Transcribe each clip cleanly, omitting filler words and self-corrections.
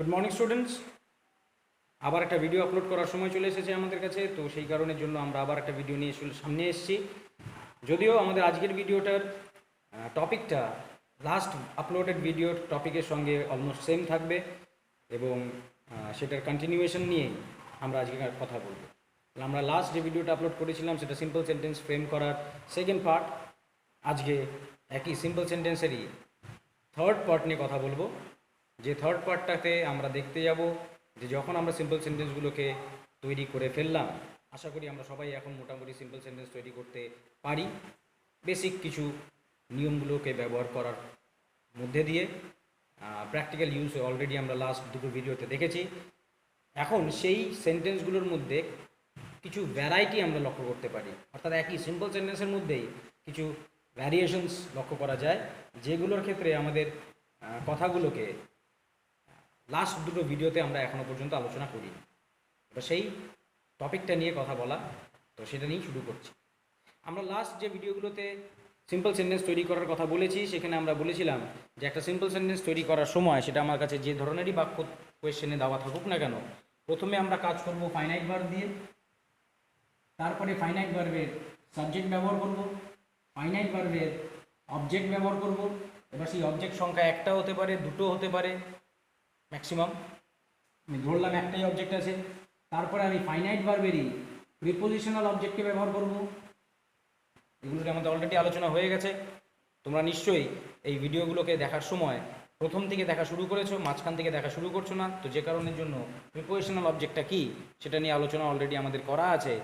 Good morning students. আবার একটা video upload করার সময় চলে এসেছে আমাদের কাছে, তো সেই কারণের জন্য আমরা আবার একটা ভিডিও নিয়ে সামনে এসেছি। যদিও আমাদের আজকের ভিডিওটার টপিকটা লাস্ট আপলোডেড ভিডিওর টপিকের সঙ্গে অলমোস্ট সেম থাকবে এবং সেটার কন্টিনিউয়েশন নিয়েই আমরা আজকে কথা বলবো। আমরা লাস্ট যে ভিডিওটা আপলোড করেছিলাম সেটা সিম্পল সেন্টেন্স ফ্রেম করার সেকেন্ড পার্ট। আজকে একই সিম্পল সেন্টেন্সেরই থার্ড পার্ট নিয়ে কথা বলবো। যে থার্ড পার্টটাতে আমরা দেখতে যাব যে যখন আমরা সিম্পল সেন্টেন্সগুলোকে তৈরি করে ফেললাম, আশা করি আমরা সবাই এখন মোটামুটি সিম্পল সেন্টেন্স তৈরি করতে পারি বেসিক কিছু নিয়মগুলোকে ব্যবহার করার মধ্যে দিয়ে। প্র্যাকটিক্যাল ইউজ অলরেডি আমরা লাস্ট দুটো ভিডিওতে দেখেছি। এখন সেই সেন্টেন্সগুলোর মধ্যে কিছু ভ্যারাইটি আমরা লক্ষ্য করতে পারি, অর্থাৎ একই সিম্পল সেন্টেন্সের মধ্যেই কিছু ভ্যারিয়েশনস লক্ষ্য করা যায়, যেগুলোর ক্ষেত্রে আমাদের কথাগুলোকে লাস্ট দুটো ভিডিওতে আমরা এখনও পর্যন্ত আলোচনা করি। তো সেই টপিকটা নিয়ে কথা বলা, তো সেটা নিয়েই শুরু করছি। আমরা লাস্ট যে ভিডিওগুলোতে সিম্পল সেন্টেন্স তৈরি করার কথা বলেছি, সেখানে আমরা বলেছিলাম যে একটা সিম্পল সেন্টেন্স তৈরি করার সময় সেটা আমার কাছে যে ধরনেরই বাক্য কোয়েশ্চেনে দেওয়া থাকুক না কেন, প্রথমে আমরা কাজ করব ফাইনাইট ভার্ব দিয়ে, তারপরে ফাইনাইট ভার্বের সাবজেক্ট ব্যবহার করব, ফাইনাইট ভার্বের অবজেক্ট ব্যবহার করব। এবার সেই অবজেক্ট সংখ্যা একটা হতে পারে, দুটো হতে পারে, ম্যাক্সিমাম আমি ধরলাম একটাই অবজেক্ট আছে। তারপরে আমি ফাইনাইট ভার্বেরই প্রিপোজিশনাল অবজেক্টকে ব্যবহার করব। এগুলোর আমাদের অলরেডি আলোচনা হয়ে গেছে। তোমরা নিশ্চয়ই এই ভিডিওগুলোকে দেখার সময় প্রথম থেকে দেখা শুরু করেছো, মাঝখান থেকে দেখা শুরু করছো না, তো যে কারণের জন্য প্রিপোজিশনাল অবজেক্টটা কী সেটা নিয়ে আলোচনা অলরেডি আমাদের করা আছে,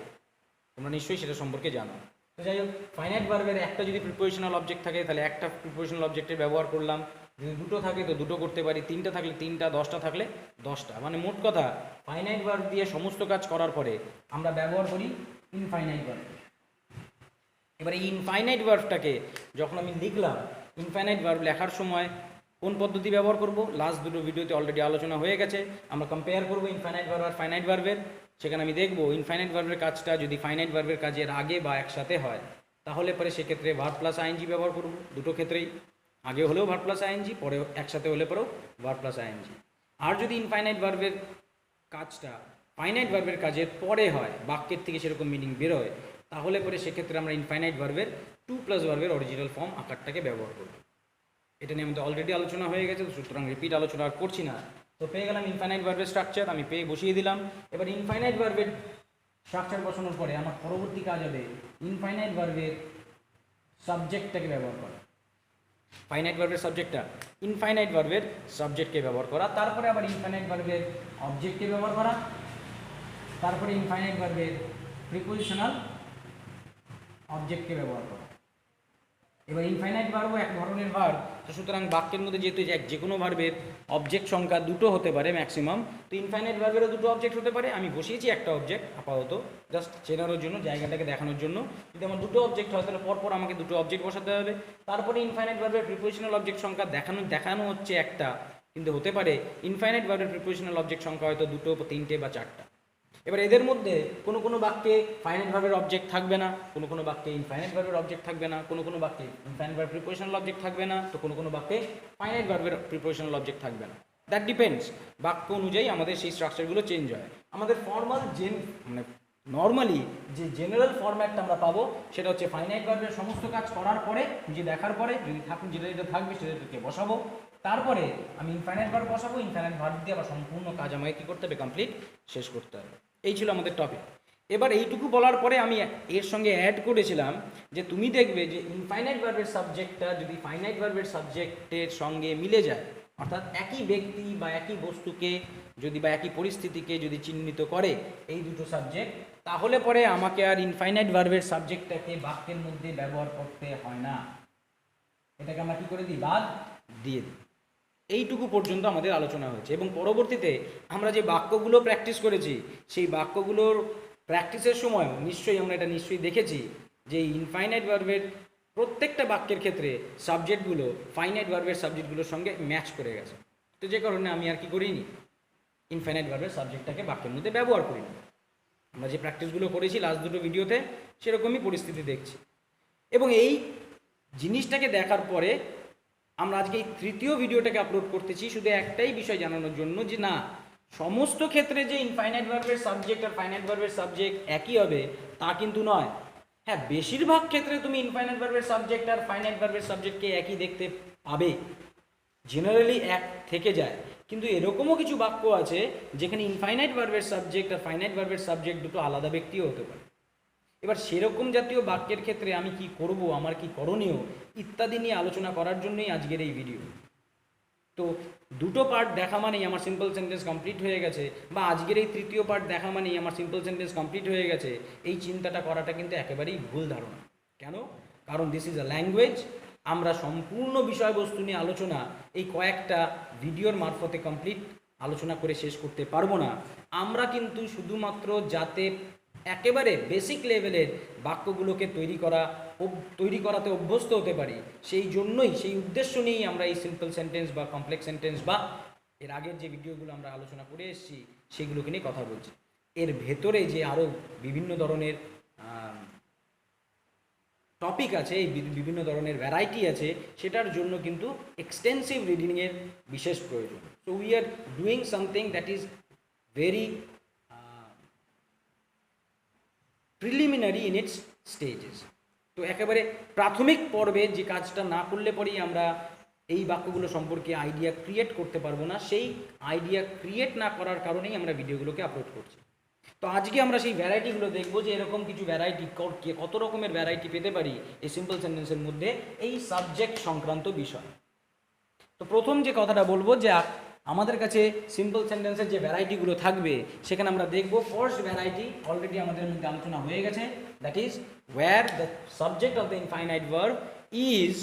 তোমরা নিশ্চয়ই সেটা সম্পর্কে জানো। তো যাই হোক, ফাইনাইট ভার্বের একটা যদি প্রিপোজিশনাল অবজেক্ট থাকে তাহলে একটা প্রিপোজিশনাল অবজেক্টের ব্যবহার করলাম, যদি দুটো থাকে তো দুটো করতে পারি, তিনটা থাকলে তিনটা, 10টা থাকলে 10টা। মানে মোট কথা ফাইনাইট ভার্ব দিয়ে সমস্ত কাজ করার পরে আমরা ব্যবহার করি ইনফাইনাইট ভার্ব। এবার এই ইনফাইনাইট ভার্বটাকে যখন আমি লিখলাম, ইনফাইনাইট ভার্ব লেখার সময় কোন পদ্ধতি ব্যবহার করব লাস্ট দুটো ভিডিওতে অলরেডি আলোচনা হয়ে গেছে। আমরা কম্পেয়ার করব ইনফাইনাইট ভার্ব আর ফাইনাইট ভার্বের। সেখানে আমি দেখব ইনফাইনাইট ভার্বের কাজটা যদি ফাইনাইট ভার্বের কাজের আগে বা একসাথে হয়, তাহলে পরে সেক্ষেত্রে ভার্ব প্লাস আইএনজি ব্যবহার করব। দুটো ক্ষেত্রেই আগে হলেও ভার্ব প্লাস আইএনজি, পরে একসাথে হলে পরেও ভার্ব প্লাস আইএনজি। আর যদি ইনফাইনাইট ভার্বের কাজটা ফাইনাইট ভার্বের কাজের পরে হয়, বাক্যের থেকে সেরকম মিনিং বেরোয়, তাহলে পরে সেক্ষেত্রে আমরা ইনফাইনাইট ভার্বের টু প্লাস ভার্বের অরিজিনাল ফর্ম আকারটাকে ব্যবহার করব। এটা নিয়ে আমাদের অলরেডি আলোচনা হয়ে গেছে, সুতরাং রিপিট আলোচনা আর করছি না। তো পেয়ে গেলাম ইনফাইনাইট ভার্বের স্ট্রাকচার, আমি পেয়ে বসিয়ে দিলাম। এবার ইনফাইনাইট ভার্বের স্ট্রাকচার বসানোর পরে আমার পরবর্তী কাজ হবে ইনফাইনাইট ভার্বের সাবজেক্টটাকে ব্যবহার করা। ফাইনাইট ভার্বের সাবজেক্টটা ইনফাইনাইট ভার্বের সাবজেক্টকে ব্যবহার করা, তারপরে আবার ইনফাইনাইট ভার্বের অবজেক্টকে ব্যবহার করা, তারপরে ইনফাইনাইট ভার্বের প্রিপোজিশনাল অবজেক্টকে ব্যবহার করা। এবার ইনফাইনাইট ভার্বও এক ধরনের ভার্ব, তো সুতরাং বাক্যের মধ্যে যেহেতু যে কোনো ভার্বের অবজেক্ট সংখ্যা দুটো হতে পারে ম্যাক্সিমাম, তো ইনফাইনাইট ভার্বেরও দুটো অবজেক্ট হতে পারে। আমি বসিয়েছি একটা অবজেক্ট আপাতত, জাস্ট চেনানোর জন্য, জায়গাটাকে দেখানোর জন্য। যদি আমার দুটো অবজেক্ট হয় তাহলে পরপর আমাকে দুটো অবজেক্ট বসাতে হবে। তারপরে ইনফাইনাইট ভার্বের প্রিপোজিশনাল অবজেক্ট সংখ্যা দেখানো হচ্ছে একটা, কিন্তু হতে পারে ইনফাইনাইট ভার্বের প্রিপোজিশনাল অবজেক্ট সংখ্যা হয়তো দুটো, তিনটে বা চারটা। এবার এদের মধ্যে কোনো কোনো বাক্যে ফাইনাইট ভার্বের অবজেক্ট থাকবে না, কোনো কোনো বাক্যে ইনফাইনাইট ভার্বের অবজেক্ট থাকবে না, কোনো কোনো বাক্যে ইনফাইনাইট ভার্ব প্রিপোজিশনাল অবজেক্ট থাকবে না, তো কোনো কোনো বাক্যে ফাইনাইট ভার্বের প্রিপোজিশনাল অবজেক্ট থাকবে না। দ্যাট ডিপেন্ডস, বাক্য অনুযায়ী আমাদের সেই স্ট্রাকচারগুলো চেঞ্জ হয়। আমাদের ফর্মাল মানে নর্মালি যে জেনারেল ফরম্যাটটা আমরা পাবো সেটা হচ্ছে ফাইনাইট ভার্বের সমস্ত কাজ করার পরে, যে দেখার পরে যদি যেটা যেটা থাকবে সেটাকে বসাবো, তারপরে আমি ইনফাইনাইট ভার্ব বসাবো, ইনফাইনাইট ভার্ব দিয়ে আবার সম্পূর্ণ কাজ আমাকে কী করতে হবে, কমপ্লিট শেষ করতে হবে। এই ছিল আমাদের টপিক। এবার এইটুকু বলার পরে আমি এর সঙ্গে অ্যাড করেছিলাম যে তুমি দেখবে যে ইনফাইনাইট ভার্বের সাবজেক্টটা যদি ফাইনাইট ভার্বের সাবজেক্টের সঙ্গে মিলে যায়, অর্থাৎ একই ব্যক্তি বা একই বস্তুকে যদি বা একই পরিস্থিতিকে যদি চিহ্নিত করে এই দুটো সাবজেক্ট, তাহলে পরে আমাকে আর ইনফাইনাইট ভার্বের সাবজেক্টটাকে বাক্যের মধ্যে ব্যবহার করতে হয় না, এটাকে আমরা কী করে দিই, বাদ দিয়ে দিই। এইটুকু পর্যন্ত আমাদের আলোচনা হয়েছে এবং পরবর্তীতে আমরা যে বাক্যগুলো প্র্যাকটিস করেছি সেই বাক্যগুলোর প্র্যাকটিসের সময় নিশ্চয়ই আমরা এটা নিশ্চয়ই দেখেছি যে ইনফাইনাইট ভার্বের প্রত্যেকটা বাক্যের ক্ষেত্রে সাবজেক্টগুলো ফাইনাইট ভার্বের সাবজেক্টগুলোর সঙ্গে ম্যাচ করে গেছে। তো যে কারণে আমি আর কি করিনি, ইনফাইনাইট ভার্বের সাবজেক্টটাকে বাক্যের মধ্যে ব্যবহার করিনি। আমরা যে প্র্যাকটিসগুলো করেছি লাস্ট দুটো ভিডিওতে সেরকমই পরিস্থিতি দেখছি। এবং এই জিনিসটাকে দেখার পরে আমরা আজকে এই তৃতীয় ভিডিওটাকে আপলোড করতেছি শুধু একটাই বিষয় জানানোর জন্য যে না, সমস্ত ক্ষেত্রে যে ইনফাইনাইট ভার্বের সাবজেক্ট আর ফাইনাইট ভার্বের সাবজেক্ট একই হবে তা কিন্তু নয়। হ্যাঁ, বেশিরভাগ ক্ষেত্রে তুমি ইনফাইনাইট ভার্বের সাবজেক্ট আর ফাইনাইট ভার্বের সাবজেক্টকে একই দেখতে পাবে, জেনারেলি এক থেকে যায়। কিন্তু এরকমও কিছু বাক্য আছে যেখানে ইনফাইনাইট ভার্বের সাবজেক্ট আর ফাইনাইট ভার্বের সাবজেক্ট দুটো আলাদা ব্যক্তিও হতে পারে। এবার সেরকম জাতীয় বাক্যের ক্ষেত্রে আমি কি করব, আমার কি করণীয় ইত্যাদি নিয়ে আলোচনা করার জন্যই আজকের এই ভিডিও। তো দুটো পার্ট দেখা মানেই আমার সিম্পল সেন্টেন্স কমপ্লিট হয়ে গেছে, বা আজকের এই তৃতীয় পার্ট দেখা মানেই আমার সিম্পল সেন্টেন্স কমপ্লিট হয়ে গেছে, এই চিন্তাটা করাটা কিন্তু একেবারেই ভুল ধারণা। কেন? কারণ দিস ইজ আ ল্যাঙ্গুয়েজ। আমরা সম্পূর্ণ বিষয়বস্তু নিয়ে আলোচনা এই কয়েকটা ভিডিওর মারফতে কমপ্লিট আলোচনা করে শেষ করতে পারবো না। আমরা কিন্তু শুধুমাত্র যাতে একেবারে বেসিক লেভেলের বাক্যগুলোকে তৈরি করাতে অভ্যস্ত হতে পারি, সেই জন্যই, সেই উদ্দেশ্য নিয়েই আমরা এই সিম্পল সেন্টেন্স বা কমপ্লেক্স সেন্টেন্স বা এর আগের যে ভিডিওগুলো আমরা আলোচনা করে এসেছি সেগুলোকে নিয়ে কথা বলছি। এর ভেতরে যে আরও বিভিন্ন ধরনের টপিক আছে, এই বিভিন্ন ধরনের ভ্যারাইটি আছে, সেটার জন্য কিন্তু এক্সটেন্সিভ রিডিংয়ের বিশেষ প্রয়োজন। So we are doing something that is very preliminary in it's stages. তো একেবারে প্রাথমিক পর্বে যে কাজটা না করলে পরেই আমরা এই বাক্যগুলো সম্পর্কে আইডিয়া ক্রিয়েট করতে পারবো না, সেই আইডিয়া ক্রিয়েট না করার কারণেই আমরা ভিডিওগুলোকে আপলোড করছি। তো আজকে আমরা সেই ভ্যারাইটিগুলো দেখবো যে এরকম কিছু ভ্যারাইটি, কত রকমের ভ্যারাইটি পেতে পারি এই সিম্পল সেন্টেন্সের মধ্যে এই সাবজেক্ট সংক্রান্ত বিষয়। তো প্রথম যে কথাটা বলবো যে আমাদের কাছে সিম্পল সেন্টেন্সের যে ভ্যারাইটিগুলো থাকবে সেখানে আমরা দেখব ফার্স্ট ভ্যারাইটি অলরেডি আমাদের মধ্যে আলোচনা হয়ে গেছে, that is wire the subject of the infinite verb is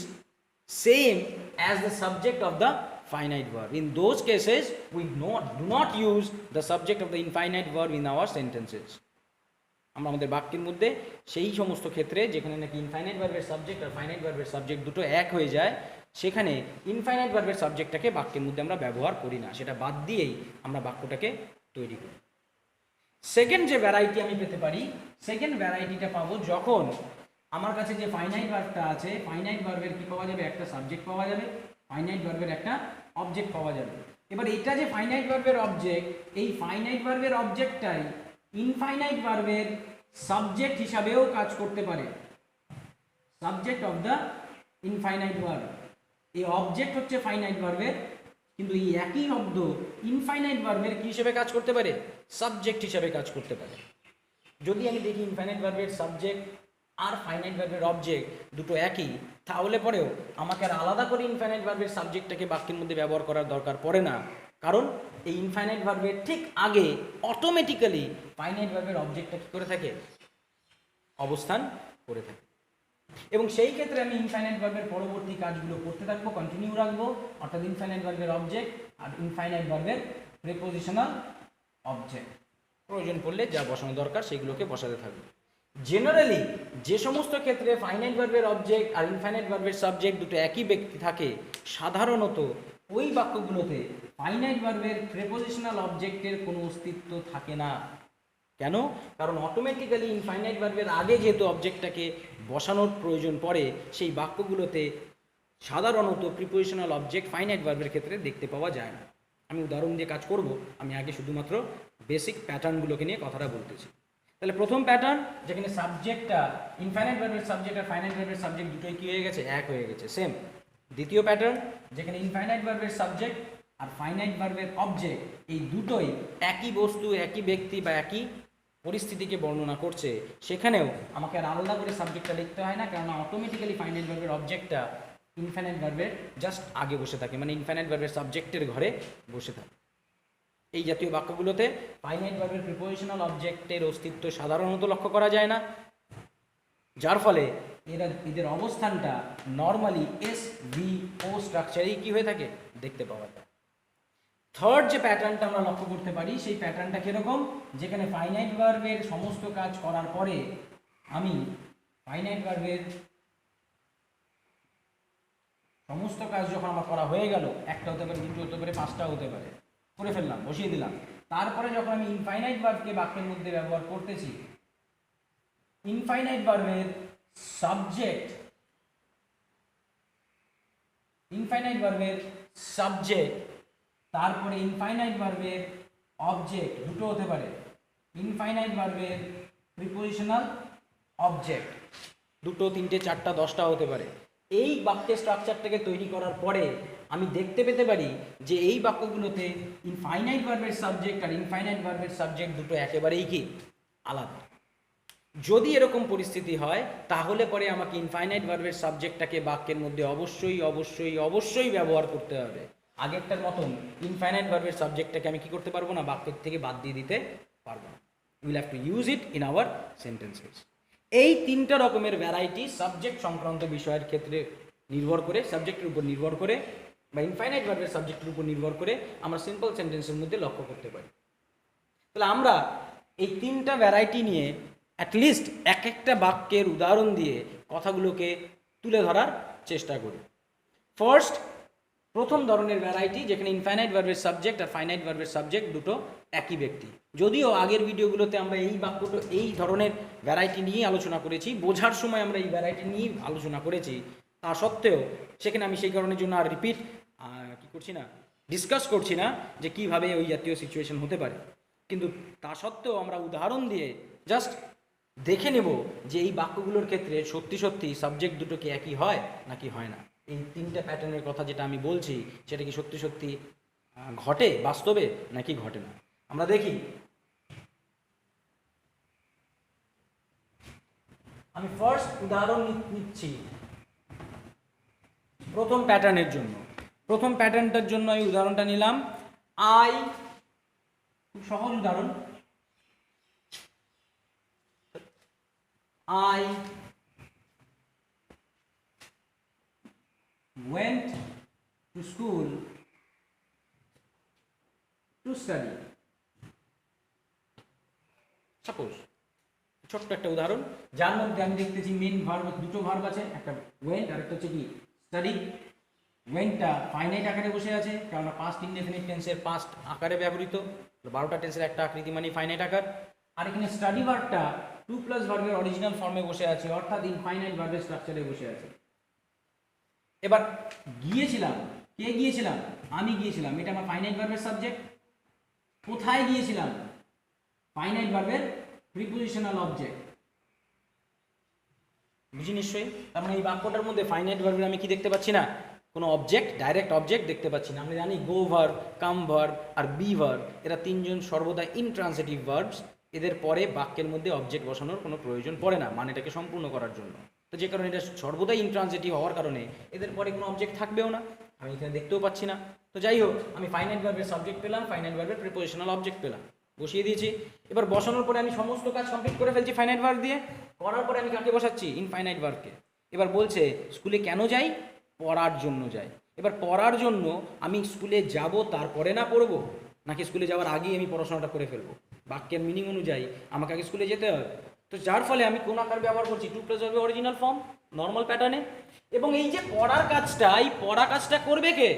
same as the subject of the finite verb. In those cases we do not use the subject of the infinite verb in our sentences. আমরা আমাদের বাক্যের মধ্যে সেই সমস্ত ক্ষেত্রে যেখানে নাকি infinite ভার্বের সাবজেক্ট আর ফাইনাইট ভার্বের সাবজেক্ট দুটো এক হয়ে যায়, সেখানে ইনফাইনাইট ভার্বের সাবজেক্টটাকে বাক্যের মধ্যে আমরা ব্যবহার করি না, সেটা বাদ দিয়েই আমরা বাক্যটাকে তৈরি করি। সেকেন্ড যে ভ্যারাইটি আমি পেতে পারি, সেকেন্ড ভ্যারাইটিটা পাবো যখন আমার কাছে যে ফাইনাইট ভার্বটা আছে, ফাইনাইট ভার্বের কি পাওয়া যাবে, একটা সাবজেক্ট পাওয়া যাবে, ফাইনাইট ভার্বের একটা অবজেক্ট পাওয়া যাবে। এবার এটা যে ফাইনাইট ভার্বের অবজেক্ট, এই ফাইনাইট ভার্বের অবজেক্টটাই ইনফাইনাইট ভার্বের সাবজেক্ট হিসাবেও কাজ করতে পারে। Subject of the infinite verb, এই অবজেক্ট হচ্ছে ফাইনাইট ভার্বের, কিন্তু এই একই শব্দ ইনফাইনাইট ভার্বের কি হিসেবে কাজ করতে পারে, সাবজেক্ট হিসেবে কাজ করতে পারে। যদি আমি দেখি ইনফাইনাইট ভার্বের সাবজেক্ট আর ফাইনাইট ভার্বের অবজেক্ট দুটো একই, তাহলে পরেও আমাকে আর আলাদা করে ইনফাইনাইট ভার্বের সাবজেক্টটাকে বাক্যের মধ্যে ব্যবহার করার দরকার পড়ে না, কারণ এই ইনফাইনাইট ভার্বের ঠিক আগে অটোমেটিক্যালি ফাইনাইট ভার্বের অবজেক্টটা কী করে থাকে, অবস্থান করে থাকে। এবং সেই ক্ষেত্রে আমি ইনফাইনাইট ভার্বের পরবর্তী কাজগুলো করতে থাকবো, কন্টিনিউ রাখবো, অর্থাৎ ইনফাইনাইট ভার্বের অবজেক্ট আর ইনফাইনাইট ভার্বের প্রিপোজিশনাল অবজেক্ট, প্রয়োজন পড়লে যা বসানো দরকার সেগুলোকে বসাতে থাকবো। জেনারেলি যে সমস্ত ক্ষেত্রে ফাইনাইট ভার্বের অবজেক্ট আর ইনফাইনাইট ভার্বের সাবজেক্ট দুটো একই ব্যক্তি থাকে, সাধারণত ওই বাক্যগুলোতে ফাইনাইট ভার্বের প্রিপোজিশনাল অবজেক্টের কোনো অস্তিত্ব থাকে না। কেন? কারণ অটোমেটিক্যালি ইনফাইনাইট ভার্বের আগে যেহেতু অবজেক্টটাকে বসানোর প্রয়োজন পড়ে, সেই বাক্যগুলোতে সাধারণত প্রিপোজিশনাল অবজেক্ট ফাইনাইট ভার্বের ক্ষেত্রে দেখতে পাওয়া যায় না। আমি উদাহরণ দিয়ে কাজ করব, আমি আগে শুধুমাত্র বেসিক প্যাটার্নগুলোকে নিয়ে কথাটা বলতেছি। তাহলে প্রথম প্যাটার্ন, যেখানে সাবজেক্টটা ইনফাইনাইট ভার্বের সাবজেক্ট আর ফাইনাইট ভার্বের সাবজেক্ট দুটোই কী হয়ে গেছে, এক হয়ে গেছে, সেম। দ্বিতীয় প্যাটার্ন, যেখানে ইনফাইনাইট ভার্বের সাবজেক্ট আর ফাইনাইট ভার্বের অবজেক্ট এই দুটোই একই বস্তু, একই ব্যক্তি বা একই পরিস্থিতিকে বর্ণনা করছে, সেখানেও আমাকে আর আলাদা করে সাবজেক্টটা লিখতে হয় না, কারণ অটোমেটিক্যালি ফাইনাইট ভার্বের অবজেক্টটা ইনফাইনাইট ভার্বের জাস্ট আগে বসে থাকে, মানে ইনফাইনাইট ভার্বের সাবজেক্টের ঘরে বসে থাকে। এই জাতীয় বাক্যগুলোতে ফাইনাইট ভার্বের প্রিপোজিশনাল অবজেক্টের অস্তিত্ব সাধারণত লক্ষ্য করা যায় না, যার ফলে এদের অবস্থানটা নর্মালি SVO স্ট্রাকচারেই কী হয়ে থাকে, দেখতে পাওয়া যায়। থার্ড যে প্যাটার্নটা আমরা লক্ষ্য করতে পারি, সেই প্যাটার্নটা কীরকম, যেখানে ফাইনাইট ভার্বের সমস্ত কাজ করার পরে আমি ফাইনাইট ভার্বের সমস্ত কাজ যখন আমার করা হয়ে গেল, একটা হতে পারে, দুটো হতে পারে, পাঁচটা হতে পারে, করে ফেললাম, বসিয়ে দিলাম, তারপরে যখন আমি ইনফাইনাইট ভার্বকে বাক্যের মধ্যে ব্যবহার করতেছি, ইনফাইনাইট ভার্বের সাবজেক্ট ইনফাইনাইট ভার্বের সাবজেক্ট, তারপরে ইনফাইনাইট ভার্বের অবজেক্ট, দুটো হতে পারে। ইনফাইনাইট ভার্বের প্রিপোজিশনাল অবজেক্ট, দুটো, তিনটে, চারটা, 10টা হতে পারে। এই বাক্যের স্ট্রাকচারটাকে তৈরি করার পরে আমি দেখতে পেতে পারি যে এই বাক্যগুলোতে ইনফাইনাইট ভার্বের সাবজেক্ট আর ইনফাইনাইট ভার্বের সাবজেক্ট দুটো একেবারেই কি আলাদা। যদি এরকম পরিস্থিতি হয় তাহলে পরে আমাকে ইনফাইনাইট ভার্বের সাবজেক্টটাকে বাক্যের মধ্যে অবশ্যই অবশ্যই অবশ্যই ব্যবহার করতে হবে। আগেরটার মতন ইনফাইনাইট ভার্বের সাবজেক্টটাকে আমি কি করতে পারবো না, বাক্যের থেকে বাদ দিয়ে দিতে পারবো না। Will have to use it in our sentences. এই তিনটা রকমের ভ্যারাইটি সাবজেক্ট সংক্রান্ত বিষয়ের ক্ষেত্রে নির্ভর করে, সাবজেক্টের উপর নির্ভর করে বা ইনফাইনাইট ভার্বের সাবজেক্টের উপর নির্ভর করে আমরা সিম্পল সেন্টেন্সের মধ্যে লক্ষ্য করতে পারি। তাহলে আমরা এই তিনটা ভ্যারাইটি নিয়ে অ্যাটলিস্ট এক একটা বাক্যের উদাহরণ দিয়ে কথাগুলোকে তুলে ধরার চেষ্টা করি। ফার্স্ট, প্রথম ধরনের ভ্যারাইটি যেখানে ইনফাইনাইট ভার্বের সাবজেক্ট আর ফাইনাইট ভার্বের সাবজেক্ট দুটো একই ব্যক্তি। যদিও আগের ভিডিওগুলোতে আমরা এই বাক্যটা, এই ধরনের ভ্যারাইটি নিয়েই আলোচনা করেছি, বোঝার সময় আমরা এই ভ্যারাইটি নিয়েই আলোচনা করেছি, তা সত্ত্বেও সেখানে আমি সেই কারণের জন্য আর রিপিট ডিসকাস করছি না যে কীভাবে ওই জাতীয় সিচুয়েশন হতে পারে। কিন্তু তা সত্ত্বেও আমরা উদাহরণ দিয়ে জাস্ট দেখে নেব যে এই বাক্যগুলোর ক্ষেত্রে সত্যি সত্যি সাবজেক্ট দুটো কি একই হয় নাকি হয় না। এই তিনটা প্যাটার্নের কথা যেটা আমি বলছি সেটা কি সত্যি সত্যি ঘটে বাস্তবে নাকি ঘটে না। আমরা দেখি। আমি ফার্স্ট উদাহরণ নিচ্ছি প্রথম প্যাটার্নের জন্য। প্রথম প্যাটার্নটার জন্য এই উদাহরণটা নিলাম। খুব সহজ উদাহরণ। I went to school to study. Suppose ছোট্ট একটা উদাহরণ যার মধ্যে আমি দেখতেছি মেন ভার্ব, দুটো ভার্ব আছে, একটা ওয়েন্ট আর একটা হচ্ছে কি স্টাডি। ওয়েন্টটা ফাইনাইট আকারে বসে আছে কারণ পাস্ট ইনডেফিনিট টেন্সের পাস্ট আকারে ব্যবহৃত, 12টা টেন্সের একটা আকৃতি মানে ফাইনাইট আকার। আর এখানে স্টাডি ভার্বটা টু প্লাস ভার্বের অরিজিনাল ফর্মে বসে আছে, অর্থাৎ ইনফাইনাইট ভার্বের স্ট্রাকচারে বসে আছে। এবার গিয়েছিলাম, কে গিয়েছিলাম? আমি গিয়েছিলাম, এটা আমার ফাইনাইট ভার্বের সাবজেক্ট। কোথায় গিয়েছিলাম? ফাইনাইট ভার্বের প্রিপোজিশনাল অবজেক্ট। বুঝি নিশ্চয়ই? তার মানে এই বাক্যটার মধ্যে ফাইনাইট ভার্বের আমি কি দেখতে পাচ্ছি না, কোনো অবজেক্ট, ডাইরেক্ট অবজেক্ট দেখতে পাচ্ছি না। আমরা জানি গো ভার্ব, কাম ভার্ব আর বি ভার্ব এরা তিনজন সর্বদা ইনট্রান্সিটিভ ভার্বস। এদের পরে বাক্যের মধ্যে অবজেক্ট বসানোর কোনো প্রয়োজন পড়ে না মানেটাকে সম্পূর্ণ করার জন্য। তো যে কারণে এটা সর্বদাই ইনট্রান্সিটিভ হওয়ার কারণে এদের পরে কোনো অবজেক্ট থাকবেও না, আমি এখানে দেখতেও পাচ্ছি না। তো যাই হোক, আমি ফাইনাইট ভার্বের সাবজেক্ট পেলাম, ফাইনাইট ভার্বের প্রিপোজিশনাল অবজেক্ট পেলাম, বসিয়ে দিয়েছি। এবার বসানোর পরে আমি সমস্ত কাজ কমপ্লিট করে ফেলছি ফাইনাইট ভার্ব দিয়ে। করার পরে আমি কাকে বসাচ্ছি? ইনফাইনাইট ভার্বকে। এবার বলছে স্কুলে কেন যাই? পড়ার জন্য যাই। এবার পড়ার জন্য আমি স্কুলে যাব, তারপরে না পড়বো, নাকি স্কুলে যাওয়ার আগেই আমি পড়াশোনাটা করে ফেলবো? বাক্যের মিনিং অনুযায়ী আমাকে আগে স্কুলে যেতে হবে। তো যার ফলে আমি কোন আকার ব্যবহার করছি? টু প্লাস ভার্বের অরিজিনাল ফর্ম, নর্মাল প্যাটার্নে। এবং এই যে পড়ার কাজটা, এই পড়া কাজটা করবে কে?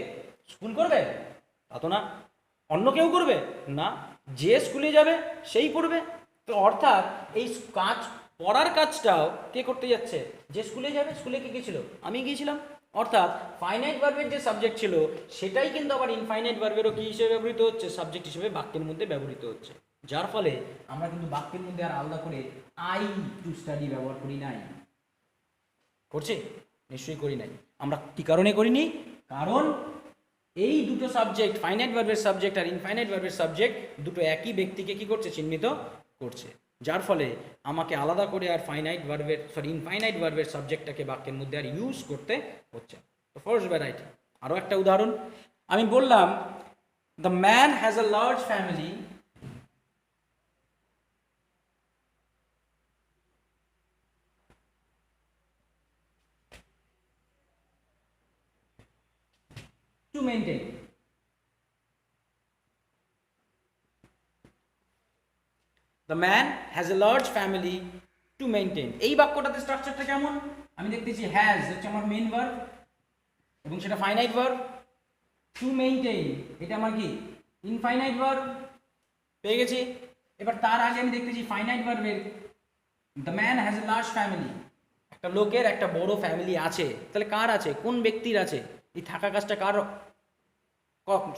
স্কুল করবে? তা তো না। অন্য কেউ করবে না, যে স্কুলে যাবে সেই পড়বে। তো অর্থাৎ এই কাজ, পড়ার কাজটাও কে করতে যাচ্ছে? যে স্কুলে যাবে। স্কুলে কে গিয়েছিল? আমি গিয়েছিলাম। অর্থাৎ ফাইনাইট ভার্বের যে সাবজেক্ট ছিল সেটাই কিন্তু আবার ইনফাইনাইট ভার্বেরও কি হিসেবে ব্যবহৃত হচ্ছে? সাবজেক্ট হিসেবে বাক্যের মধ্যে ব্যবহৃত হচ্ছে। যার ফলে আমরা কিন্তু বাক্যের মধ্যে আর আলাদা করে আই টু স্টাডি ব্যবহার করি নাই। করছি? নিশ্চয়ই করি নাই। আমরা কি কারণে করিনি? কারণ এই দুটো সাবজেক্ট, ফাইনাইট ভার্বের সাবজেক্ট আর ইনফাইনাইট ভার্বের সাবজেক্ট দুটো একই ব্যক্তিকে কি করছে? চিহ্নিত করছে। যার ফলে আমাকে আলাদা করে আর ইনফাইনাইট ভার্বের সাবজেক্টটাকে বাক্যের মধ্যে আর ইউজ করতে হচ্ছে। তো ফার্স্ট ভ্যারাইটি। আরও একটা উদাহরণ আমি বললাম, the man has a large family to maintain. The man has a large family to maintain. এই বাক্যটাতে স্ট্রাকচারটা কেমন? আমি দেখতেছি হ্যাজ হচ্ছে আমার মেইন ভার্ব এবং সেটা ফাইনাইট ভার্ব। টু মেইনটেইন এটা আমার কি? Infinite verb. পেয়ে গেছি। এবার তার আগে আমি দেখতেছি ফাইনাইট ভার্বের the man has a large family. একটা লোকের একটা বড় ফ্যামিলি আছে। তাহলে কার আছে? কোন ব্যক্তির আছে? এই থাকা কাজটা কার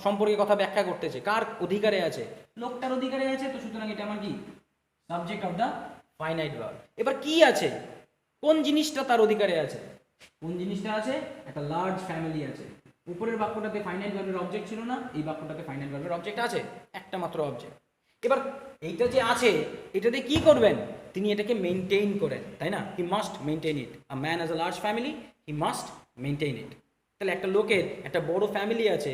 সম্পর্কে কথা ব্যাখ্যা করতেছে, কার অধিকারে আছে, লোকটার অধিকারে আছে। তো সুতরাং এটা আমার কি subject of the finite verb. এবার কি আছে, কোন জিনিসটা তার অধিকারে আছে, কোন জিনিসটা আছে, একটা লার্জ ফ্যামিলি আছে। উপরের বাক্যটাতে ফাইনাইট ভার্বের অবজেক্ট ছিল না, এই বাক্যটাতে ফাইনাইট ভার্বের অবজেক্ট আছে, একটা মাত্র অবজেক্ট। এবার এইটা যে আছে এটাতে কি করবেন, তিনি এটাকে মেনটেইন করেন, তাই না? He must maintain it. A man has a large family, he must maintain it. তাহলে একটা লোকের একটা বড় ফ্যামিলি আছে,